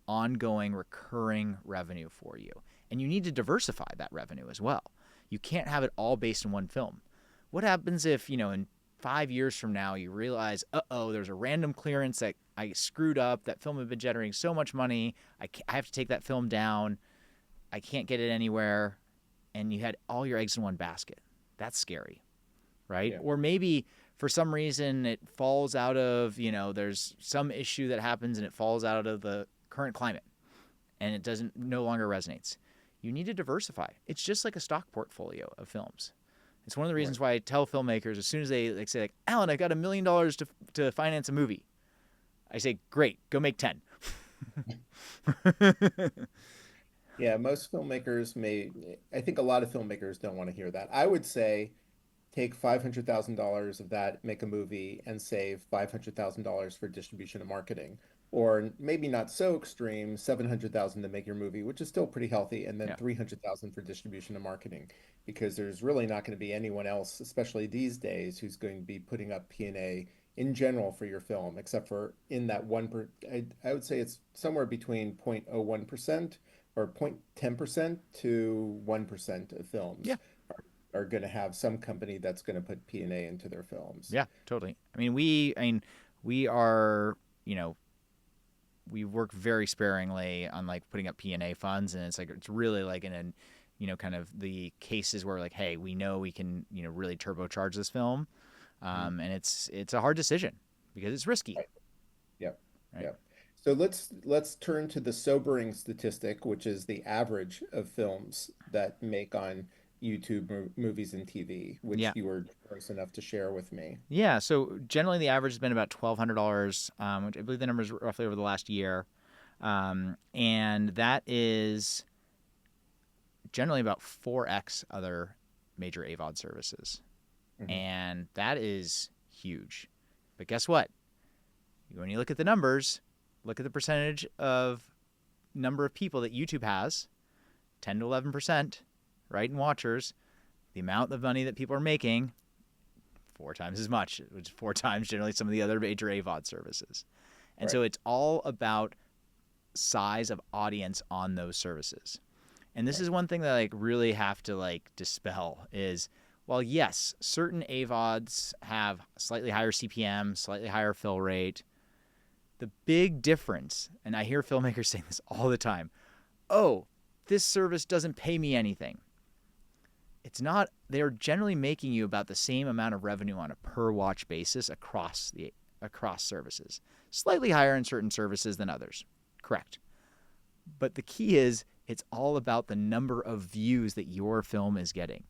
ongoing recurring revenue for you. And you need to diversify that revenue as well. You can't have it all based in one film. What happens if, in 5 years from now, you realize, there's a random clearance that I screwed up. That film had been generating so much money. I have to take that film down. I can't get it anywhere. And you had all your eggs in one basket. That's scary, right? Yeah. Or maybe for some reason it falls out of, there's some issue that happens and it falls out of the current climate and it doesn't no longer resonates. You need to diversify. It's just like a stock portfolio of films. It's one of the Right. reasons why I tell filmmakers as soon as they say like, Alan, I got $1 million to finance a movie. I say, great, go make 10. Yeah, most filmmakers I think a lot of filmmakers don't want to hear that. I would say take $500,000 of that, make a movie, and save $500,000 for distribution and marketing. Or maybe not so extreme, 700,000 to make your movie, which is still pretty healthy, and then Yeah, 300,000 for distribution and marketing, because there's really not going to be anyone else, especially these days, who's going to be putting up P&A in general for your film, except for in that I would say it's somewhere between 0.01% or 0.10% to 1% of yeah, films are going to have some company that's going to put P&A into their films. yeah, totally. We are, we work very sparingly on like putting up P&A funds, and it's really like in an, kind of the cases where like, hey, we know we can, really turbocharge this film, Mhm. and it's a hard decision because it's risky, Right. Yep. right? Yep. So let's turn to the sobering statistic, which is the average of films that make on YouTube movies and TV, which Yeah. you were generous enough to share with me. Yeah. So generally, the average has been about $1,200, which I believe the number is roughly over the last year. And that is generally about 4x other major AVOD services. Hmm. And that is huge. But guess what? When you look at the numbers, look at the percentage of number of people that YouTube has, 10 to 11%, right, in watchers, the amount of money that people are making, 4 times as much, which is 4 times generally some of the other major AVOD services. And Right. so it's all about size of audience on those services. And this Right. is one thing that I really have to dispel is while yes, certain AVODs have slightly higher CPM, slightly higher fill rate, the big difference, and I hear filmmakers saying this all the time, oh, this service doesn't pay me anything. It's not, they're generally making you about the same amount of revenue on a per watch basis across services. Slightly higher in certain services than others. Correct. But the key is it's all about the number of views that your film is getting.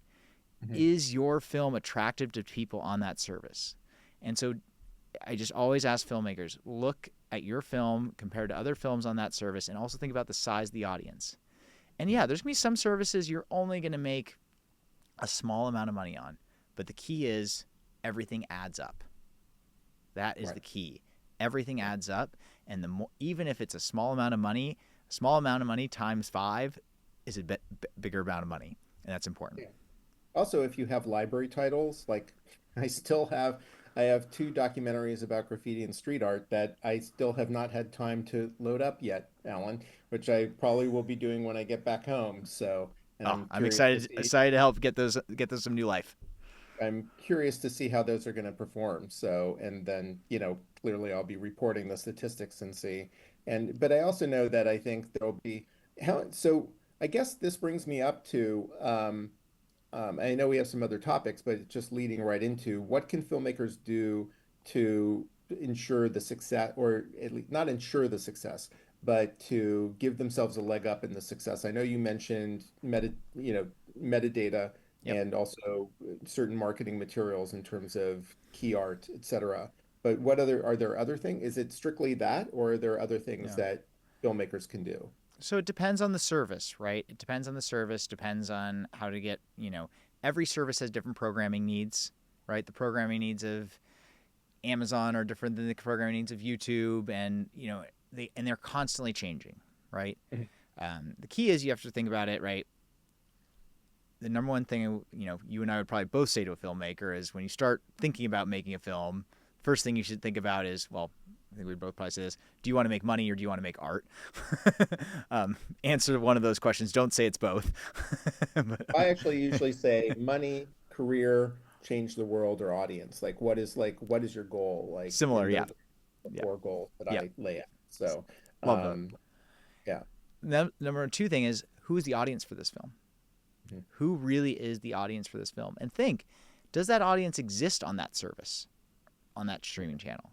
Hmm. Is your film attractive to people on that service? And so I just always ask filmmakers look at your film compared to other films on that service and also think about the size of the audience. And yeah, there's going to be some services you're only going to make a small amount of money on, but the key is everything adds up. That is Right. the key. Everything Right. adds up, and the more, even if it's a small amount of money, a small amount of money times five is a bigger amount of money, and that's important. Yeah. Also, if you have library titles, like I still have, I have two documentaries about graffiti and street art that I still have not had time to load up yet, Alan, which I probably will be doing when I get back home. So, and Oh, I'm I'm curious to see, excited to help get those some new life. I'm curious to see how those are going to perform. So, and then, clearly I'll be reporting the statistics and see. But I also know that I think there'll be so I guess this brings me up to, I know we have some other topics, but it's just leading right into what can filmmakers do to ensure the success, or at least not ensure the success, but to give themselves a leg up in the success. I know you mentioned metadata Yep. and also certain marketing materials in terms of key art, etc. But what other are there other things? Is it strictly that, or are there other things Yeah. that filmmakers can do? So it depends on the service, right? It depends on the service, depends on how to get, every service has different programming needs, right? The programming needs of Amazon are different than the programming needs of YouTube, and, they're constantly changing, right? Mhm. The key is you have to think about it, right? The number one thing, you and I would probably both say to a filmmaker is when you start thinking about making a film, first thing you should think about is, well, I think we'd both probably say this: do you want to make money or do you want to make art? Answer one of those questions. Don't say it's both. I actually usually say money, career, change the world, or audience. What is your goal? Similar, And yeah, those are the yeah, four goals that yeah. I lay out. So, Love that. um, yeah. Number two thing is who is the audience for this film? Mhm. Who really is the audience for this film? And think, does that audience exist on that service, on that streaming channel?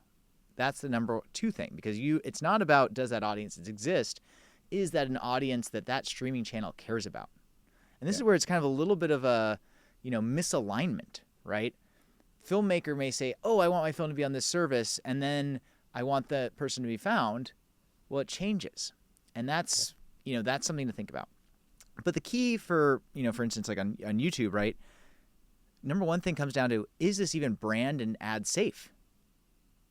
That's the number two thing because it's not about does that audience exist, is that an audience that streaming channel cares about? And this Yeah. is where it's kind of a little bit of a, misalignment, right? Filmmaker may say, "Oh, I want my film to be on this service," and then I want the person to be found. Well, it changes, and that's something to think about. But the key for for instance, like on YouTube, right? Number one thing comes down to is this even brand and ad safe,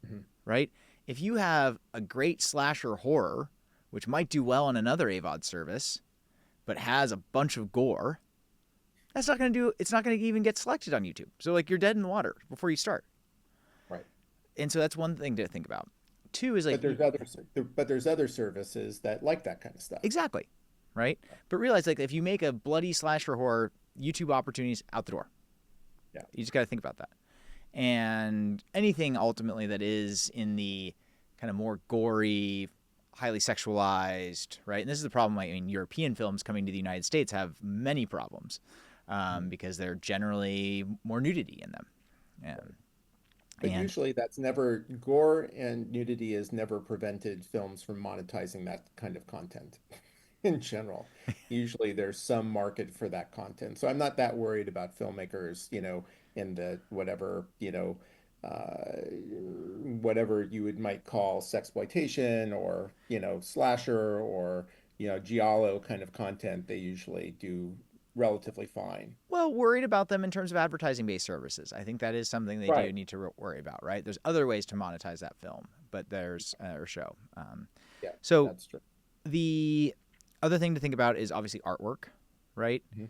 Mhm. right? If you have a great slasher horror, which might do well on another AVOD service, but has a bunch of gore, that's not going to do. It's not going to even get selected on YouTube. So you're dead in the water before you start. Right. And so that's one thing to think about. Two is But there's other services that like that kind of stuff. exactly, right? But realize if you make a bloody slasher horror, YouTube opportunities out the door. Yeah. You just got to think about that. And anything ultimately that is in the kind of more gory, highly sexualized, right? And this is the problem. I mean, European films coming to the United States have many problems Mhm. because they're generally more nudity in them. Right. And, But and usually that's never gore and nudity has never prevented films from monetizing that kind of content. in general. Usually there's some market for that content. So I'm not that worried about filmmakers, in the whatever, whatever you would might call sexploitation or, slasher or, giallo kind of content. They usually do relatively fine. Well, worried about them in terms of advertising based services. I think that is something they do Right. need to worry about, right? There's other ways to monetize that film, but there's or show. Yeah, So that's true. the other thing to think about is obviously artwork, right? Mhm.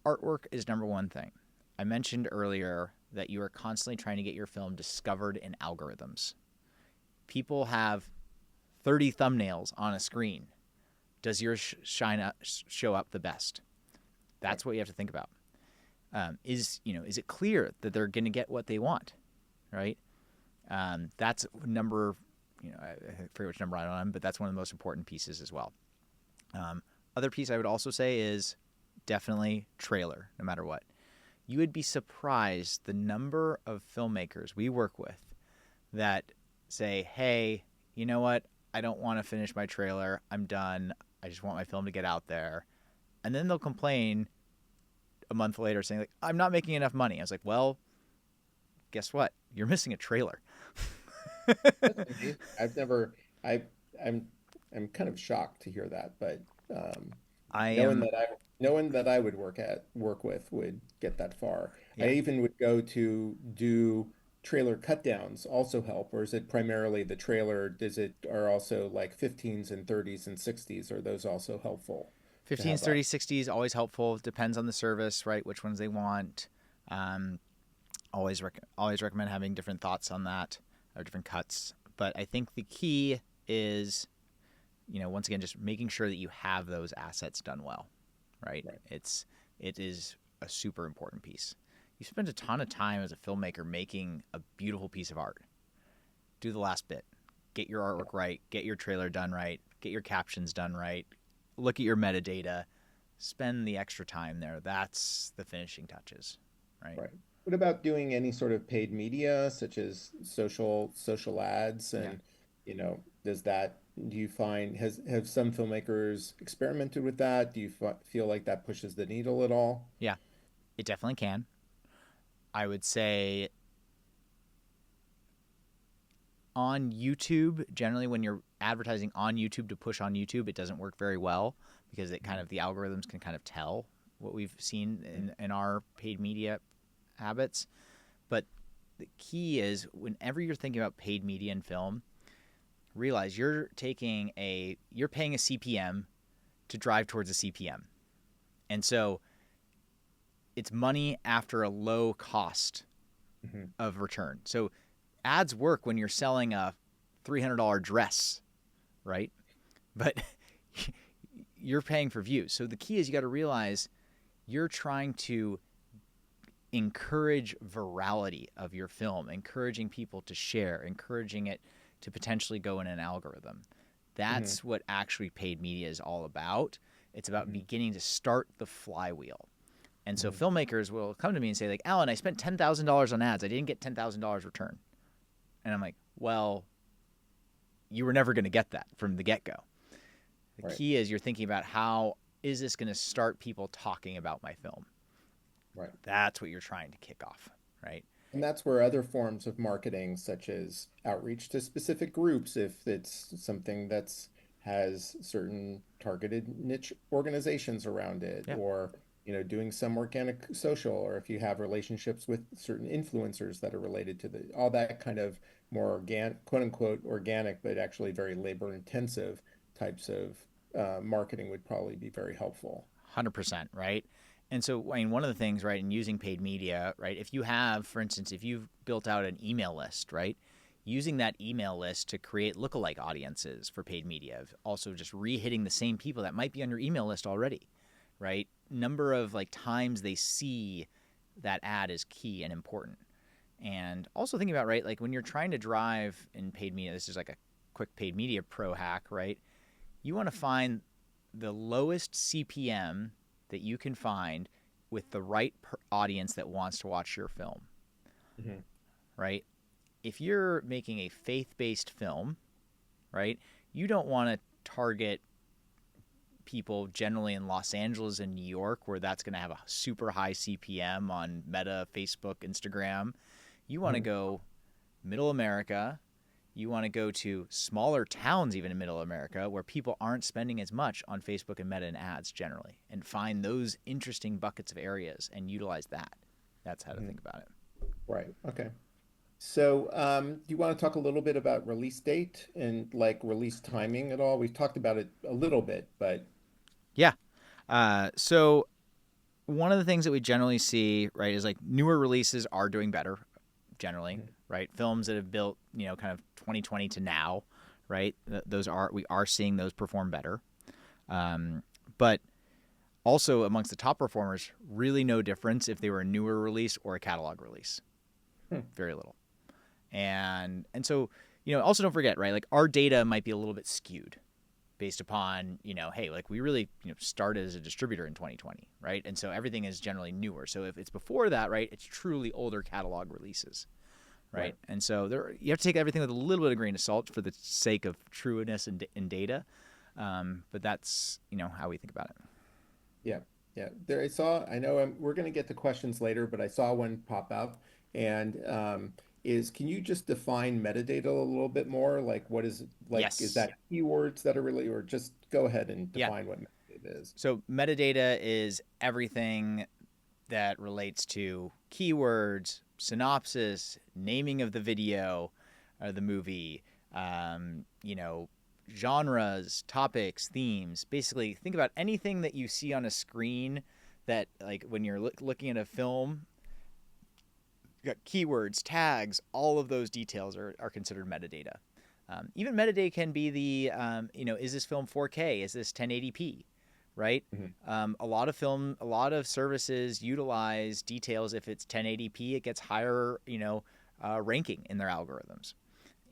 Artwork is number one thing. I mentioned earlier that you are constantly trying to get your film discovered in algorithms. People have 30 thumbnails on a screen. Does yours show up the best? Right. That's what you have to think about. Is it clear that they're going to get what they want, right? That's number, I forget which number I'm on, but that's one of the most important pieces as well. Other piece I would also say is definitely trailer, no matter what. You would be surprised the number of filmmakers we work with that say, hey, you know what? I don't want to finish my trailer. I'm done. I just want my film to get out there. And then they'll complain a month later saying, like, I'm not making enough money. I was like, well, guess what? You're missing a trailer. That's amazing. I, I'm, I'm kind of shocked to hear that, but um, I knowing am, that I would work with would get that far. I yeah, even would go to do trailer cut downs also help, or is it primarily the trailer? Does it are also like 15s and 30s and 60s? Are those also helpful to 15s, have up? 30s, 60s, always helpful. Depends on the service, right? Which ones they want. Um, always recommend having different thoughts on that or different cuts. But I think the key is, once again, just making sure that you have those assets done well, right? Right. It is a super important piece. You spend a ton of time as a filmmaker making a beautiful piece of art. Do the last bit. Get your Yeah. artwork right. Get your trailer done right. Get your captions done right. Look at your metadata. Spend the extra time there. That's the finishing touches, right? Right. What about doing any sort of paid media, such as social ads, Yeah. and does that do you find has have some filmmakers experimented with that? Do you feel like that pushes the needle at all? Yeah, it definitely can. I would say on YouTube, generally when you're advertising on YouTube to push on YouTube, it doesn't work very well because it kind Mhm. of the algorithms can kind of tell what we've seen in our paid media habits. But the key is whenever you're thinking about paid media in film, realize you're paying a CPM to drive towards a CPM. And so it's money after a low cost Mhm. of return. So ads work when you're selling a $300 dress, right? But you're paying for views. So the key is you got to realize you're trying to encourage virality of your film, encouraging people to share, encouraging it to potentially go in an algorithm. Mhm. That's what actually paid media is all about. It's about Mhm. beginning to start the flywheel. And so Mhm. filmmakers will come to me and say, like, Alan, I spent $10,000 on ads. I didn't get $10,000 return. And I'm like, well, you were never going to get that from the get go. The Right. key is you're thinking about how is this going to start people talking about my film? Right. That's what you're trying to kick off, right? And that's where other forms of marketing, such as outreach to specific groups, if it's something that's has certain targeted niche organizations around it, Yeah. or doing some organic social, or if you have relationships with certain influencers that are related to the all that kind of more organic, quote unquote, organic, but actually very labor intensive types of marketing would probably be very helpful. 100%, right? And so, I mean, one of the things, right, in using paid media, right, if you have, for instance, if you've built out an email list, right, using that email list to create lookalike audiences for paid media, also just re-hitting the same people that might be on your email list already, right? Number of like times they see that ad is key and important. And also thinking about, right, like when you're trying to drive in paid media, this is like a quick paid media pro hack, right? You want to find the lowest CPM that you can find with the right audience that wants to watch your film, Mhm. right? If you're making a faith based film, right, you don't want to target people generally in Los Angeles and New York, where that's going to have a super high CPM on Meta, Facebook, Instagram. You want to Mhm. go middle America. You want to go to smaller towns, even in middle America, where people aren't spending as much on Facebook and Meta and ads generally, and find those interesting buckets of areas and utilize that. That's how to Mhm. think about it. Right. Okay. So, do you want to talk a little bit about release date and like release timing at all? We've talked about it a little bit, but Yeah. So one of the things that we generally see, right, is like newer releases are doing better generally, Mhm. right? Films that have built, kind of 2020 to now, right? Those are we are seeing those perform better. But also amongst the top performers, really no difference if they were a newer release or a catalog release. Hmm. Very little. And so, also don't forget, right? Like our data might be a little bit skewed based upon, hey, like we really, started as a distributor in 2020, right? And so everything is generally newer. So if it's before that, right, it's truly older catalog releases, right? Right. And so you have to take everything with a little bit of grain of salt for the sake of trueness and data. But that's, how we think about it. Yeah, yeah. There, I saw. I know we're going to get to questions later, but I saw one pop up, and can you just define metadata a little bit more? Like, what is like? Is Yes. that keywords that are really, or just go ahead and Yeah. define what metadata is? So metadata is everything that relates to keywords, synopsis, naming of the video or the movie, genres, topics, themes. Basically, think about anything that you see on a screen that, like, when you're looking at a film, you got keywords, tags, all of those details are considered metadata. Even metadata can be is this film 4K? Is this 1080p? Right? Mhm. A lot of services utilize details. If it's 1080p, it gets higher, ranking in their algorithms.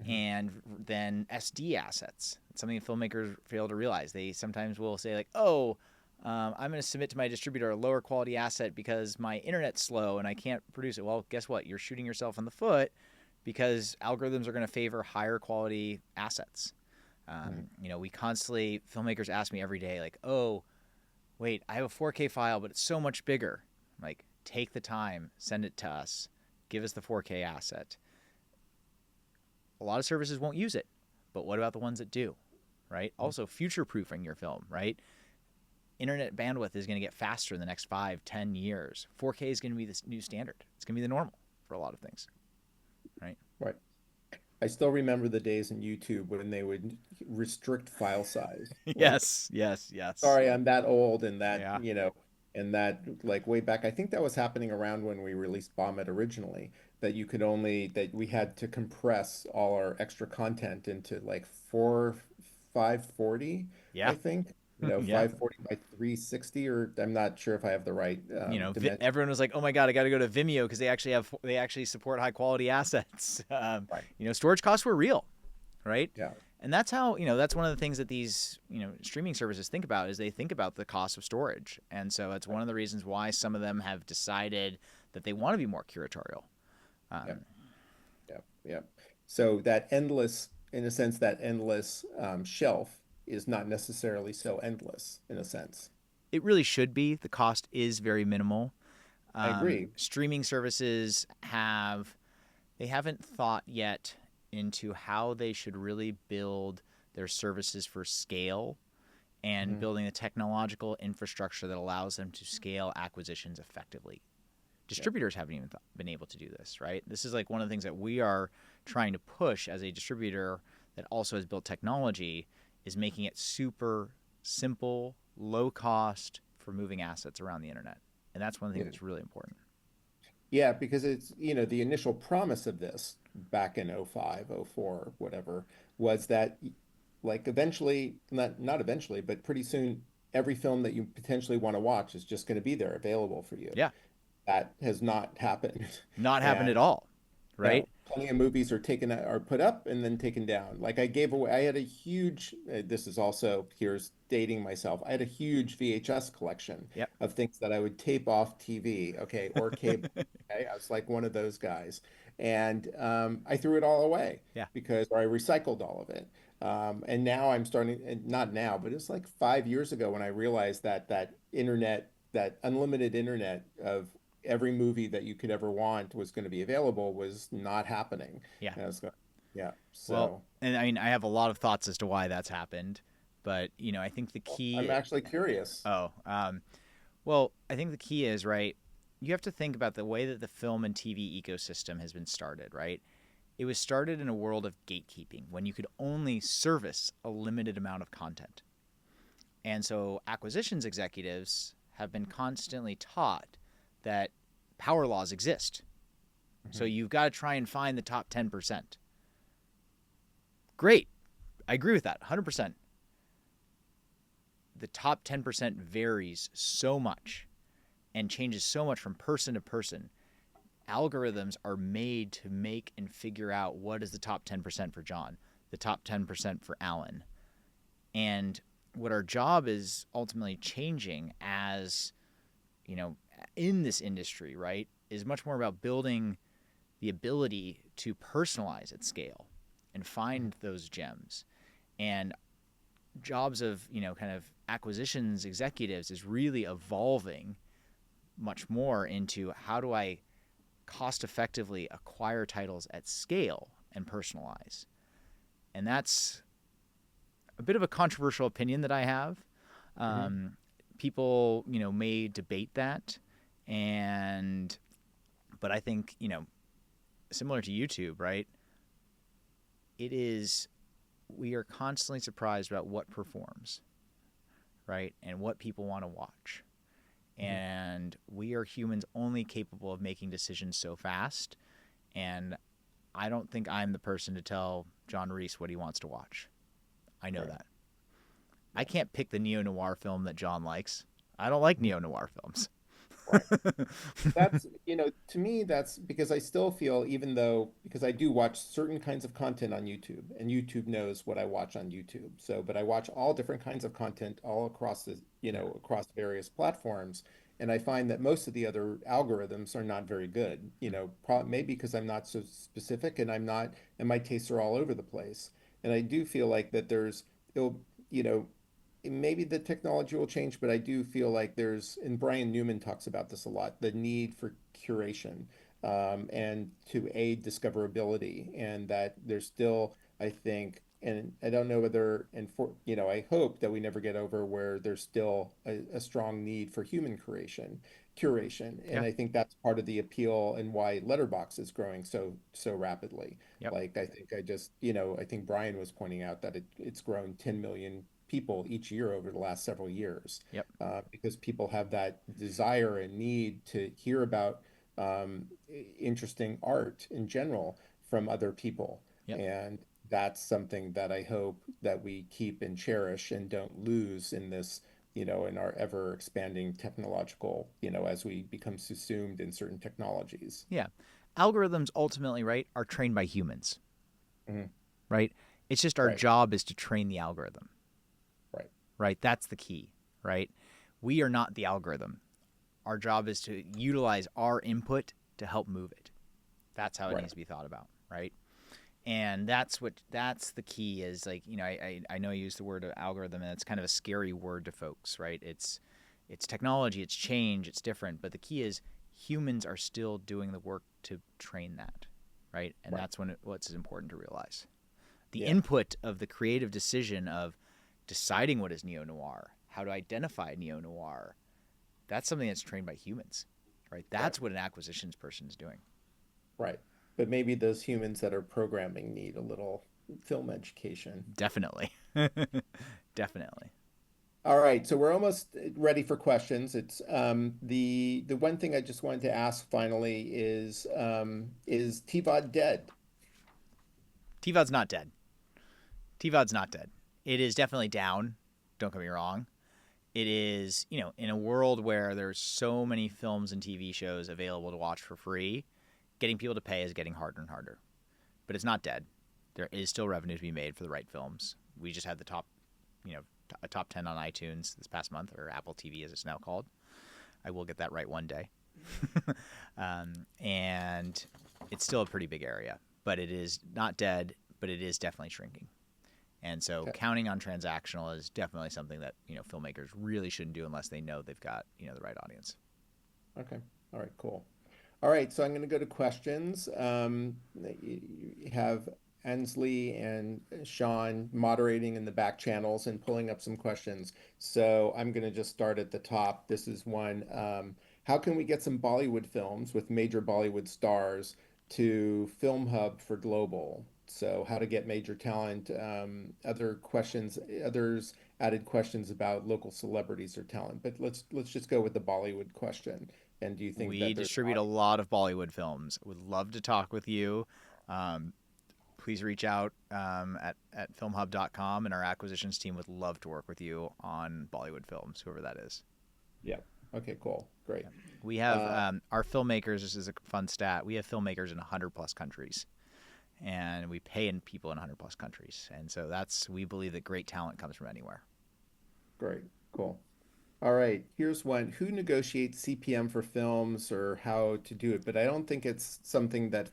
Mhm. And then SD assets. It's something filmmakers fail to realize. They sometimes will say like, "Oh, I'm going to submit to my distributor a lower quality asset because my internet's slow and I can't produce it." Well, guess what? You're shooting yourself in the foot because algorithms are going to favor higher quality assets. Mhm. We constantly filmmakers ask me every day like, "Oh, wait, I have a 4K file, but it's so much bigger." I'm like, take the time, send it to us, give us the 4K asset. A lot of services won't use it, but what about the ones that do? Right? Mhm. Also, future proofing your film, right? Internet bandwidth is going to get faster in the next 5, 10 years. 4K is going to be this new standard. It's going to be the normal for a lot of things, right? Right. I still remember the days in YouTube when they would restrict file size. Like, Yes, yes, yes. sorry, I'm that old and that, Yeah, and that like way back. I think that was happening around when we released Bomb originally, that you could only, that we had to compress all our extra content into like 540, yeah, I think. yeah. 540 by 360, or I'm not sure if I have the right dimension. Everyone was like, "Oh my god, I got to go to Vimeo because they actually support high quality assets." Right. Storage costs were real, right? Yeah. And that's how that's one of the things that these streaming services think about is they think about the cost of storage, and so it's Right. one of the reasons why some of them have decided that they want to be more curatorial. Yeah. Um, Yeah. Yeah. So that endless, in a sense, that endless shelf is not necessarily so endless in a sense. it really should be. The cost is very minimal. I agree. Streaming services haven't thought yet into how they should really build their services for scale and Hmm. building the technological infrastructure that allows them to scale acquisitions effectively. Yeah. Distributors haven't even been able to do this, right? This is like one of the things that we are trying to push as a distributor that also has built technology is making it super simple, low cost for moving assets around the internet. And that's one of the things Yeah. that's really important. Yeah, because it's, the initial promise of this back in '05, '04, whatever, was that like eventually, not eventually, but pretty soon, every film that you potentially want to watch is just going to be there available for you. Yeah, That has not happened. not happened And at all, right? no, plenty of movies are put up and then taken down. Like I gave away, I had a huge, this is also, here's dating myself. I had a huge VHS collection Yep. of things that I would tape off TV, okay, or cable. Okay, I was like one of those guys. And I threw it all away Yeah. because, or I recycled all of it. And now I'm starting, and not now, but it's like 5 years ago when I realized that internet, that unlimited internet of every movie that you could ever want was going to be available was not happening. Yeah. And I was going, yeah. Well, So and I mean, I have a lot of thoughts as to why that's happened, but I think the I'm key. actually curious. Oh, well, I think the key is right. You have to think about the way that the film and TV ecosystem has been started, right? It was started in a world of gatekeeping when you could only service a limited amount of content. And so acquisitions executives have been constantly taught that power laws exist. So Mhm. you've got to try and find the top 10%. Great. I agree with that 100%. The top 10% varies so much and changes so much from person to person. Algorithms are made to make and figure out what is the top 10% for John, the top 10% for Alan. And what our job is ultimately changing as, you know, in this industry, right, is much more about building the ability to personalize at scale and Mhm. find those gems. And jobs of, kind of acquisitions executives is really evolving much more into how do I cost effectively acquire titles at scale and personalize. And that's a bit of a controversial opinion that I have. Mhm. Um, People, may debate that, and but I think, similar to YouTube, right? It is we are constantly surprised about what performs, right, and what people want to watch. Mhm. And we are humans only capable of making decisions so fast. And I don't think I'm the person to tell John Reiss what he wants to watch. I know Right. that. I Yeah. can't pick the neo noir film that John likes. I don't like Mhm. neo noir films. Right. That's, to me, that's because I still feel, even though, because I do watch certain kinds of content on YouTube, and YouTube knows what I watch on YouTube. So, but I watch all different kinds of content all across Yeah. across various platforms. And I find that most of the other algorithms are not very good, maybe because I'm not so specific and and my tastes are all over the place. And I do feel like that it'll, you know, maybe the technology will change, but I do feel like and Brian Newman talks about this a lot, the need for curation, and to aid discoverability, and that there's still, I think, and I don't know whether, and for, I hope that we never get over where there's still a strong need for human curation. And Yeah. I think that's part of the appeal and why Letterbox is growing so rapidly. Yep. Like I think I think Brian was pointing out that it's grown 10 million people each year over the last several years, Yep. because people have that desire and need to hear about interesting art in general from other people. Yep. And that's something that I hope that we keep and cherish and don't lose in this, in our ever expanding technological, as we become subsumed in certain technologies. Yeah. Algorithms ultimately, right, are trained by humans, Mhm. right? It's just our Right, job is to train the algorithm, right, right? That's the key, right? We are not the algorithm. Our job is to utilize our input to help move it. That's how it right. needs to be thought about, right? And that's the key is like, I know I use the word algorithm and it's kind of a scary word to folks, right? It's technology, it's change, it's different, but the key is humans are still doing the work to train that, right? And Right. that's what's important to realize. The Yeah. input of the creative decision of deciding what is neo noir, how to identify neo noir, that's something that's trained by humans, right? Right. That's what an acquisitions person is doing. Right. But maybe those humans that are programming need a little film education. Definitely. Definitely. All right, so we're almost ready for questions. It's the one thing I just wanted to ask finally is TVOD dead? TVOD's not dead. TVOD's not dead. It is definitely down. Don't get me wrong. It is, in a world where there's so many films and TV shows available to watch for free, getting people to pay is getting harder and harder. But it's not dead. There is still revenue to be made for the right films. We just had the top, a top 10 on iTunes this past month, or Apple TV as it's now called. I will get that right one day. And it's still a pretty big area, but it is not dead, but it is definitely shrinking. And so Okay. counting on transactional is definitely something that filmmakers really shouldn't do unless they know they've got the right audience. Okay. All right, cool. All right, so I'm going to go to questions. You have Ansley and Sean moderating in the back channels and pulling up some questions. So I'm going to just start at the top. This is one. How can we get some Bollywood films with major Bollywood stars to Filmhub for global? So how to get major talent, other questions, others added questions about local celebrities or talent. But let's just go with the Bollywood question. And do you think We that there's distribute a lot of Bollywood films. Would love to talk with you. Um, Please reach out at filmhub.com, and our acquisitions team would love to work with you on Bollywood films, whoever that is. Yeah. Okay, cool. Great. We have Uh, our filmmakers. This is a fun stat. We have filmmakers in 100 plus countries, and we pay in people in 100 plus countries. And so we believe that great talent comes from anywhere. Great. Cool. All right. Here's one. Who negotiates CPM for films or how to do it? But I don't think it's something that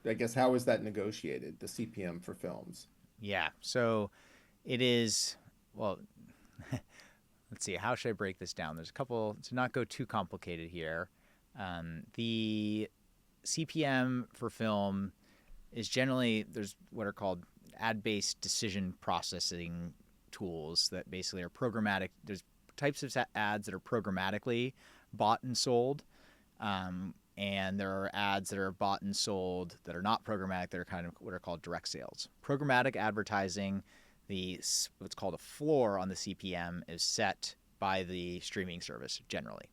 I guess how is that negotiated, the CPM for films? Yeah. So it is, well, let's see, how should I break this down? There's a couple, to not go too complicated here. The CPM for film is generally, there's what are called ad-based decision processing tools that basically are programmatic. There's types of ads that are programmatically bought and sold, and there are ads that are bought and sold that are not programmatic, that are kind of what are called direct sales. Programmatic advertising, the what's called a floor on the CPM, is set by the streaming service generally.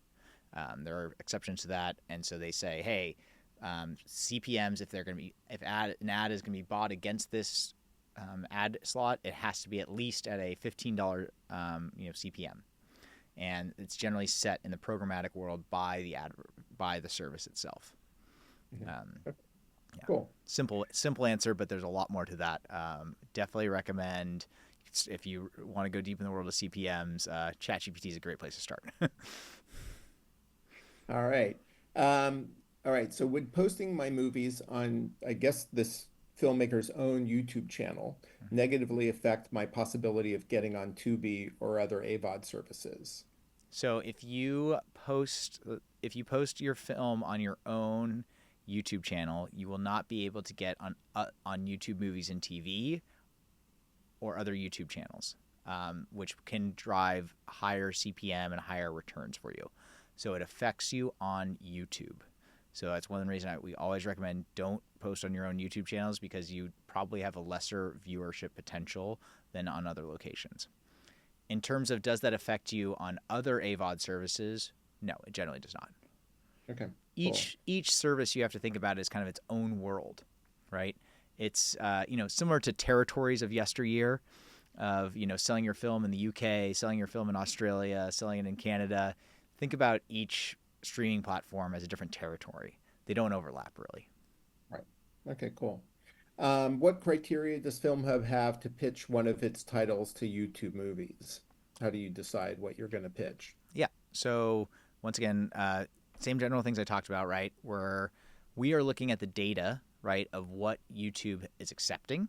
There are exceptions to that, and so they say, hey, CPMS, if they're going to be, if an ad is going to be bought against this ad slot, it has to be at least at a $15 CPM, and it's generally set in the programmatic world by the service itself. Okay. Um, Okay, yeah, cool. simple answer, but there's a lot more to that. Definitely recommend, if you want to go deep in the world of CPMS, ChatGPT is a great place to start. All right. All right. So would posting my movies on, I guess, this filmmaker's own YouTube channel negatively affect my possibility of getting on Tubi or other AVOD services? So if you post your film on your own YouTube channel, you will not be able to get on YouTube Movies and TV or other YouTube channels, which can drive higher CPM and higher returns for you. So it affects you on YouTube. So that's one of the reasons we always recommend don't post on your own YouTube channels, because you probably have a lesser viewership potential than on other locations. In terms of, does that affect you on other AVOD services? No, it generally does not. Okay, cool. Each service you have to think about as kind of its own world, right? It's similar to territories of yesteryear, of selling your film in the UK, selling your film in Australia, selling it in Canada. Think about each streaming platform as a different territory. They don't overlap really. Right. Okay, cool. What criteria does FilmHub have to pitch one of its titles to YouTube movies? How do you decide what you're going to pitch? Yeah. So once again, same general things I talked about, right? Where we are looking at the data, right, of what YouTube is accepting.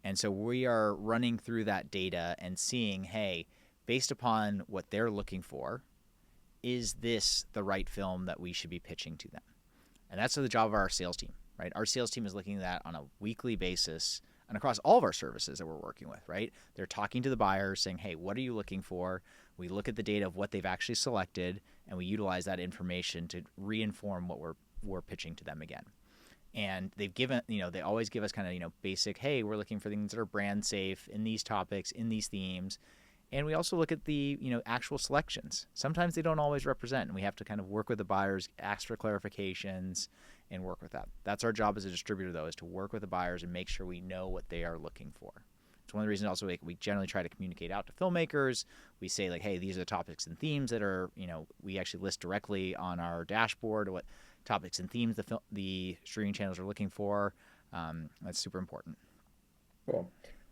And so we are running through that data and seeing, hey, based upon what they're looking for, is this the right film that we should be pitching to them? And that's the job of our sales team, right? Our sales team is looking at that on a weekly basis and across all of our services that we're working with, right? They're talking to the buyers saying, hey, what are you looking for? We look at the data of what they've actually selected, and we utilize that information to reinform what we're pitching to them again. And they've given, they always give us kind of, basic, hey, we're looking for things that are brand safe in these topics, in these themes. And we also look at the, actual selections. Sometimes they don't always represent, and we have to kind of work with the buyers, ask for clarifications, and work with that. That's our job as a distributor, though, is to work with the buyers and make sure we know what they are looking for. It's one of the reasons also we generally try to communicate out to filmmakers. We say, like, hey, these are the topics and themes that are, we actually list directly on our dashboard what topics and themes the streaming channels are looking for. That's super important. Cool.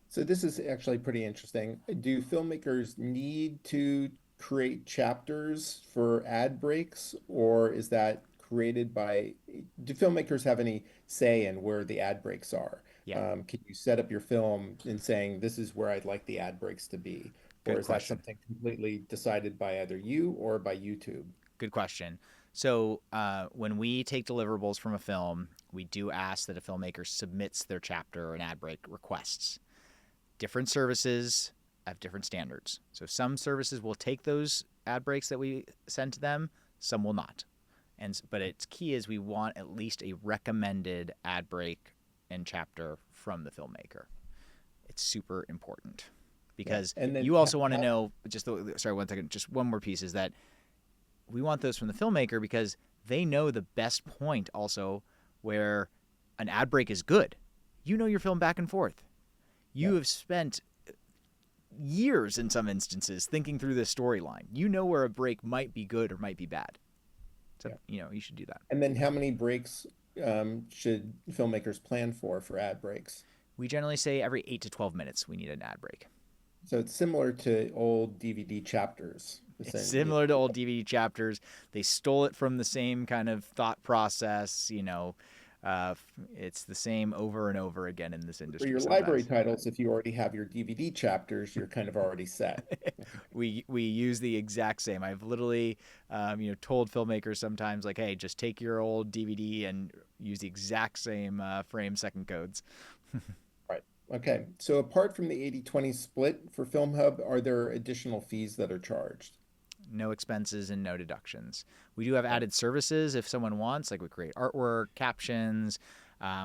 So this is actually pretty interesting. Do filmmakers need to create chapters for ad breaks, or is that created by, do filmmakers have any say in where the ad breaks are? Yeah, Can you set up your film in saying this is where I'd like the ad breaks to be? Or good is that question. something completely decided by either you or by YouTube? Good question. So when we take deliverables from a film, we do ask that a filmmaker submits their chapter or an ad break requests. Different services have different standards. So some services will take those ad breaks that we send to them, some will not. But its key is we want at least a recommended ad break and chapter from the filmmaker. It's super important Yeah. because And then you also want to know. Sorry, 1 second. Just one more piece is that we want those from the filmmaker because they know the best point also where an ad break is good. You know your film back and forth. yeah, You have spent years in some instances thinking through this storyline. You know where a break might be good or might be bad. So, yeah. you should do that. And then how many breaks should filmmakers plan for ad breaks? We generally say every 8 to 12 minutes we need an ad break. So it's similar to old DVD chapters. It's similar to old DVD chapters. They stole it from the same kind of thought process. Uh, it's the same over and over again in this For industry your library sometimes. titles, if you already have your DVD chapters, you're kind of already set. We use the exact same. I've literally, told filmmakers sometimes like, hey, just take your old DVD and use the exact same frame second codes. Right. Okay. So apart from the 80/20 split for Filmhub, are there additional fees that are charged? No expenses and no deductions. We do have Okay. added services if someone wants, like we create artwork, captions.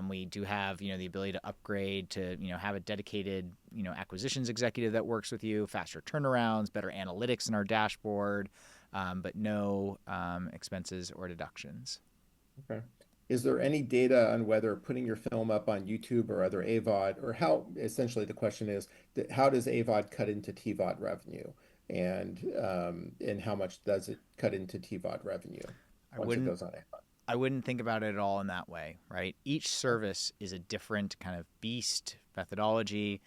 We do have, the ability to upgrade to, have a dedicated, acquisitions executive that works with you, faster turnarounds, better analytics in our dashboard, but no expenses or deductions. Okay. Is there any data on whether putting your film up on YouTube or other AVOD, or how essentially the question is that how does AVOD cut into TVOD revenue? And how much does it cut into TVOD revenue I once it wouldn't goes on AVOD? I wouldn't think about it at all in that way, right? Each Okay. service is a different kind of beast methodology.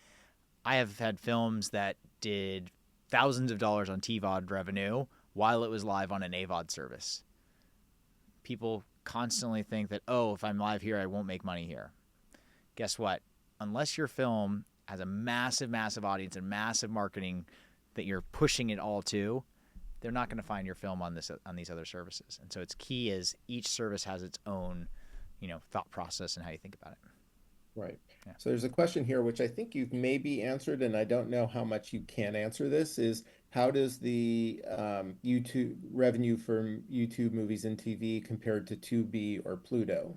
I have had films that did thousands of dollars on TVOD revenue while it was live on an AVOD service. People constantly think that, oh, if I'm live here, I won't make money here. Guess what? Unless your film has a massive, massive audience and massive marketing that you're pushing it all to, they're not going to find your film on these other services. And so it's key is each service has its own, thought process and how you think about it. Right. Yeah. So there's a question here, which I think you've maybe answered, and I don't know how much you can answer this, is how does the YouTube revenue from YouTube movies and TV compared to Tubi or Pluto?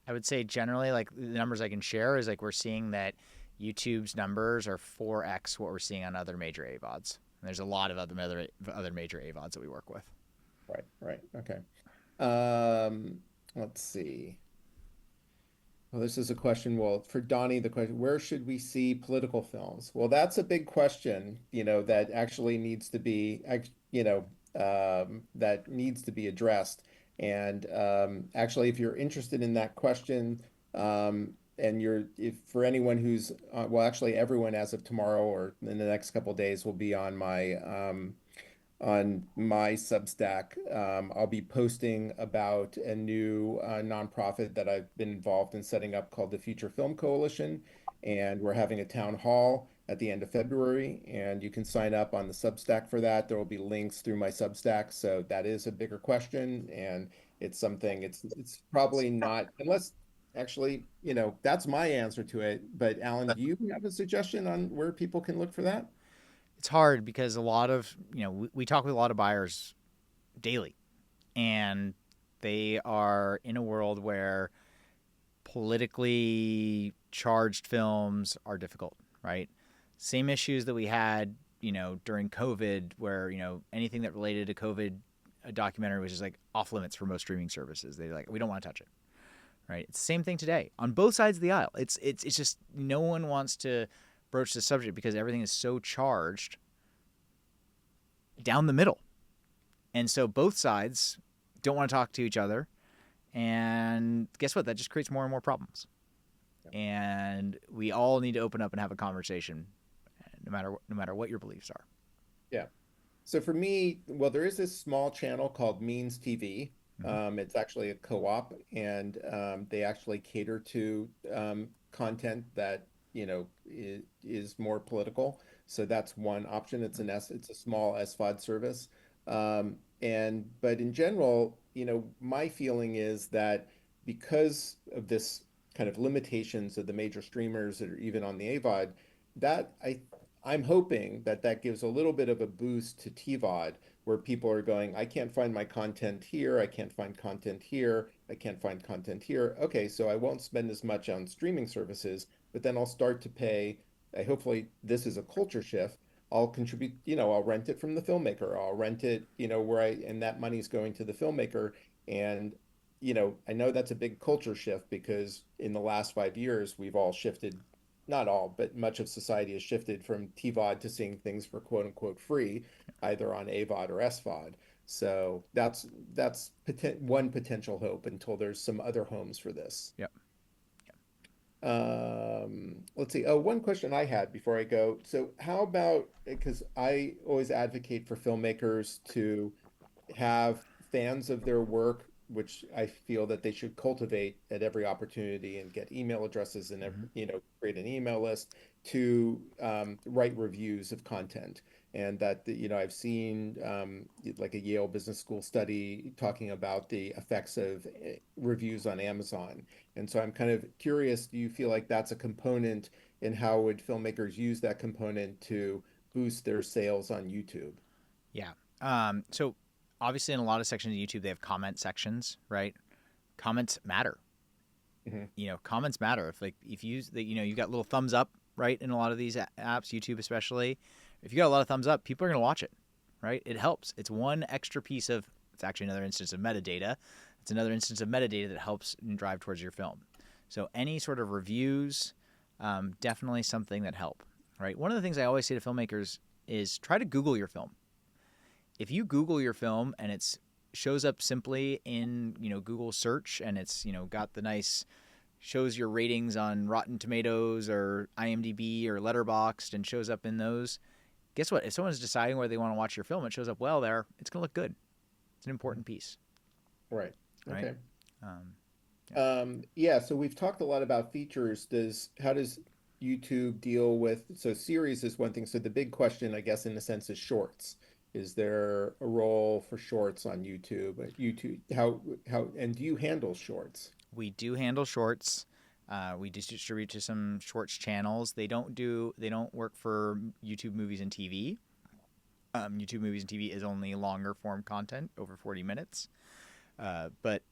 I would say generally, like the numbers I can share is like we're seeing that YouTube's numbers are 4x what we're seeing on other major AVODs. And there's a lot of other major AVODs that we work with. Right, right. Okay. Let's see. Well, this is a question. Well, for Donnie, the question, where should we see political films? Well, that's a big question, that actually needs to be, that needs to be addressed. And actually, if you're interested in that question, and if for anyone who's, well, actually, everyone as of tomorrow or in the next couple of days will be on my Substack. I'll be posting about a new nonprofit that I've been involved in setting up called the Future Film Coalition. And we're having a town hall at the end of February, and you can sign up on the Substack for that. There will be links through my Substack. So that is a bigger question, and it's probably not unless actually, that's my answer to it. But Alan, do you have a suggestion on where people can look for that? It's hard because a lot of, we talk with a lot of buyers daily, and they are in a world where politically charged films are difficult, right? Same issues that we had, during COVID, where, anything that related to COVID, a documentary was just like off limits for most streaming services. They're like, we don't want to touch it, right? It's the same thing today on both sides of the aisle. It's just no one wants to broach the subject because everything is so charged down the middle. And so both sides don't want to talk to each other. And guess what? That just creates more and more problems. And we all need to open up and have a conversation, no matter what your beliefs are. Yeah. So for me, well, there is this small channel called Means TV, Hmm. It's actually a co-op, and they actually cater to content that, is more political. So that's one option. It's a small SVOD service. But in general, my feeling is that because of this kind of limitations of the major streamers that are even on the AVOD, that I'm hoping that that gives a little bit of a boost to TVOD, where people are going, I can't find my content here, I can't find content here, I can't find content here. Okay, so I won't spend as much on streaming services, but then I'll start to pay. Hopefully, this is a culture shift. I'll contribute, I'll rent it from the filmmaker. I'll rent it, and that money's going to the filmmaker. And, I know that's a big culture shift because in the last 5 years, we've all shifted, not all, but much of society has shifted from TVOD to seeing things for quote unquote free, either on AVOD or SVOD. So that's one potential hope until there's some other homes for this. Yep. Let's see. Oh, one question I had before I go. So, how about, because I always advocate for filmmakers to have fans of their work, which I feel that they should cultivate at every opportunity and get email addresses and, Hmm. create an email list to write reviews of content. And that, I've seen like a Yale Business School study talking about the effects of reviews on Amazon. And so I'm kind of curious, do you feel like that's a component, and how would filmmakers use that component to boost their sales on YouTube? Yeah. So obviously, in a lot of sections of YouTube, they have comment sections, right? Comments matter. Hmm. Comments matter. If you use the, you got little thumbs up, right? In a lot of these apps, YouTube especially, if you got a lot of thumbs up, people are gonna watch it, right? It helps. It's one extra piece of. It's actually another instance of metadata. It's another instance of metadata that helps drive towards your film. So any sort of reviews, definitely something that help, right? One of the things I always say to filmmakers is try to Google your film. If you Google your film and it's shows up simply in Google search, and it's got the nice shows your ratings on Rotten Tomatoes or IMDb or Letterboxd and shows up in those, guess what? If someone's deciding where they want to watch your film, it shows up well there. It's gonna look good. It's an important piece, Right. right? Okay. Um, yeah. Yeah, so we've talked a lot about features. How does YouTube deal with, so series is one thing. So the big question, I guess, in a sense, is shorts. Is there a role for shorts on YouTube? And do you handle shorts? We do handle shorts. We distribute to some shorts channels. They don't work for YouTube movies and TV. YouTube movies and TV is only longer form content over 40 minutes. But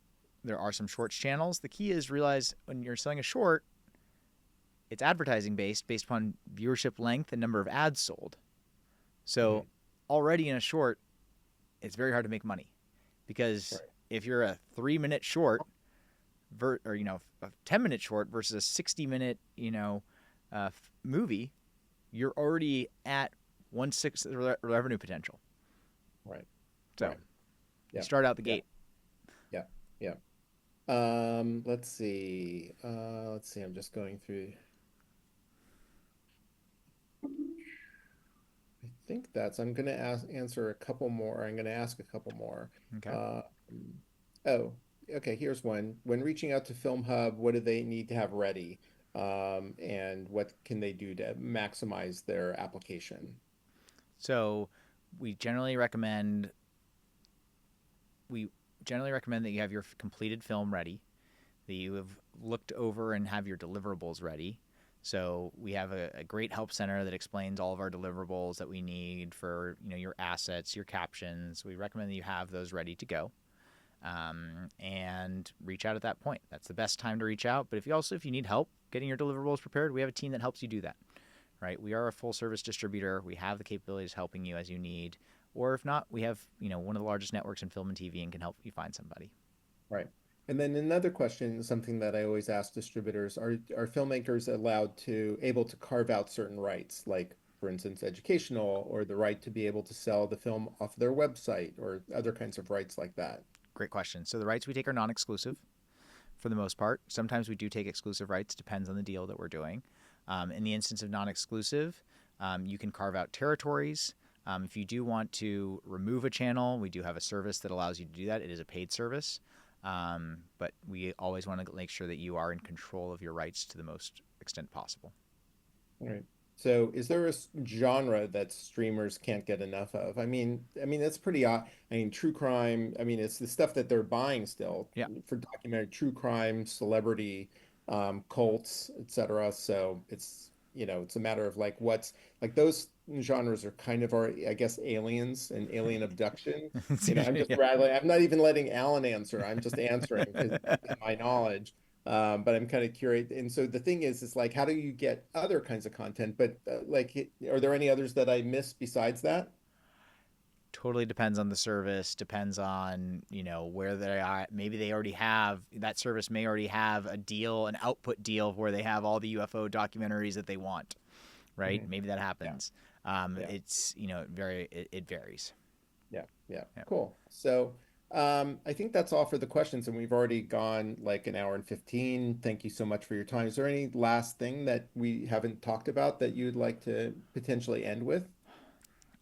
there are some shorts channels. The key is realize when you're selling a short, it's advertising based upon viewership length and number of ads sold. So Hmm. already in a short, it's very hard to make money because Right. if you're a 3 minute short or a 10 minute short versus a 60 minute movie, you're already at 1/6 of the revenue potential. Right. So Right. you Yeah. start out the Yeah. gate. Yeah. Yeah. Let's see. Let's see. I'm just going through. I think I'm going to answer a couple more. I'm going to ask a couple more. Okay. Uh, oh, okay. Here's one. When reaching out to Filmhub, what do they need to have ready? And what can they do to maximize their application? So we generally recommend we generally recommend that you have your completed film ready, that you have looked over and have your deliverables ready. So we have a great help center that explains all of our deliverables that we need for your assets, your captions. We recommend that you have those ready to go, and reach out at that point. That's the best time to reach out. But if you need help getting your deliverables prepared, we have a team that helps you do that. Right? We are a full service distributor. We have the capabilities helping you as you need. Or if not, we have one of the largest networks in film and TV and can help you find somebody. Right. And then another question, something that I always ask distributors, are filmmakers able to carve out certain rights, like for instance, educational, or the right to be able to sell the film off their website, or other kinds of rights like that? Great question. So the rights we take are non-exclusive for the most part. Sometimes we do take exclusive rights, depends on the deal that we're doing. In the instance of non-exclusive, you can carve out territories. If you do want to remove a channel, we do have a service that allows you to do that. It is a paid service, but we always want to make sure that you are in control of your rights to the most extent possible. All right. So, is there a genre that streamers can't get enough of? I mean that's pretty odd. I mean, true crime. I mean, it's the stuff that they're buying still Yeah. for documentary, true crime, celebrity, cults, etc. So it's a matter of like what's like those genres are kind of already, I guess, aliens and alien abduction. I'm just Yeah. rattling. I'm not even letting Alan answer. I'm just answering because my knowledge. But I'm kind of curious. And so the thing is like, how do you get other kinds of content? But like, are there any others that I missed besides that? Totally depends on the service, depends on where they are. Maybe they already have that service, may already have a deal, an output deal where they have all the UFO documentaries that they want, right? Hmm. Maybe that Yeah, happens. yeah, It's it varies. yeah. Yeah. Cool. So I think that's all for the questions, and we've already gone like an hour and 15. Thank you so much for your time. Is there any last thing that we haven't talked about that you'd like to potentially end with?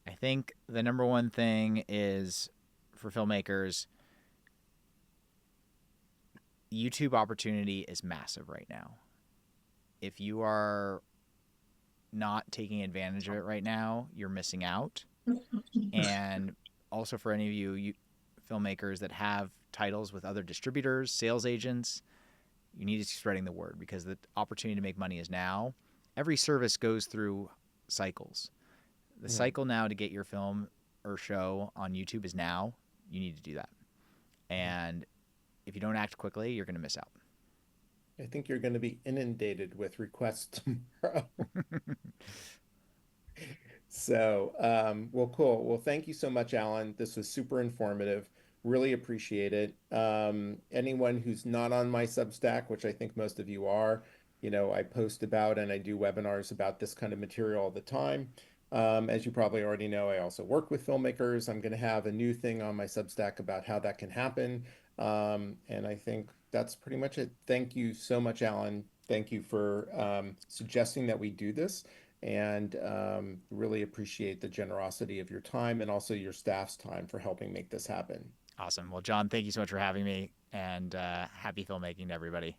I think the number one thing is for filmmakers, YouTube opportunity is massive right now. If you are not taking advantage of it right now, you're missing out. And also for any of filmmakers that have titles with other distributors, sales agents, you need to be spreading the word because the opportunity to make money is now. Every service goes through cycles. The Mhm. cycle now to get your film or show on YouTube is now. You need to do that. And if you don't act quickly, you're going to miss out. I think you're going to be inundated with requests tomorrow. So, well, cool. Well, thank you so much, Alan. This was super informative. Really appreciate it. Anyone who's not on my Substack, which I think most of you are, I post about and I do webinars about this kind of material all the time. As you probably already know, I also work with filmmakers. I'm going to have a new thing on my Substack about how that can happen. And I think that's pretty much it. Thank you so much, Alan. Thank you for suggesting that we do this and really appreciate the generosity of your time and also your staff's time for helping make this happen. Awesome. Well, John, thank you so much for having me and happy filmmaking to everybody.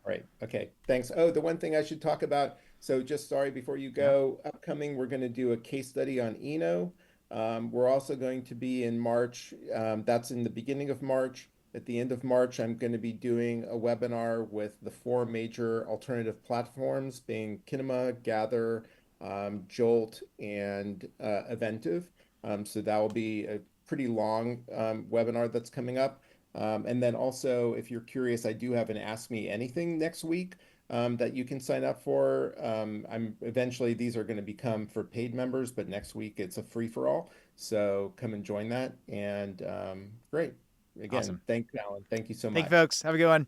All right. Okay. Thanks. Oh, the one thing I should talk about. So, just sorry before you Yeah. go, upcoming, we're going to do a case study on Eno. We're also going to be in March. That's in the beginning of March. At the end of March, I'm going to be doing a webinar with the four major alternative platforms, being Kinema, Gather, Jolt, and Eventive. So that will be a pretty long webinar that's coming up. And then also, if you're curious, I do have an Ask Me Anything next week that you can sign up for. I'm eventually these are going to become for paid members, but next week it's a free for all. So come and join that. And great. Again, Awesome. thanks, Alan. Thank you so Thank you, much. folks. Have a good one.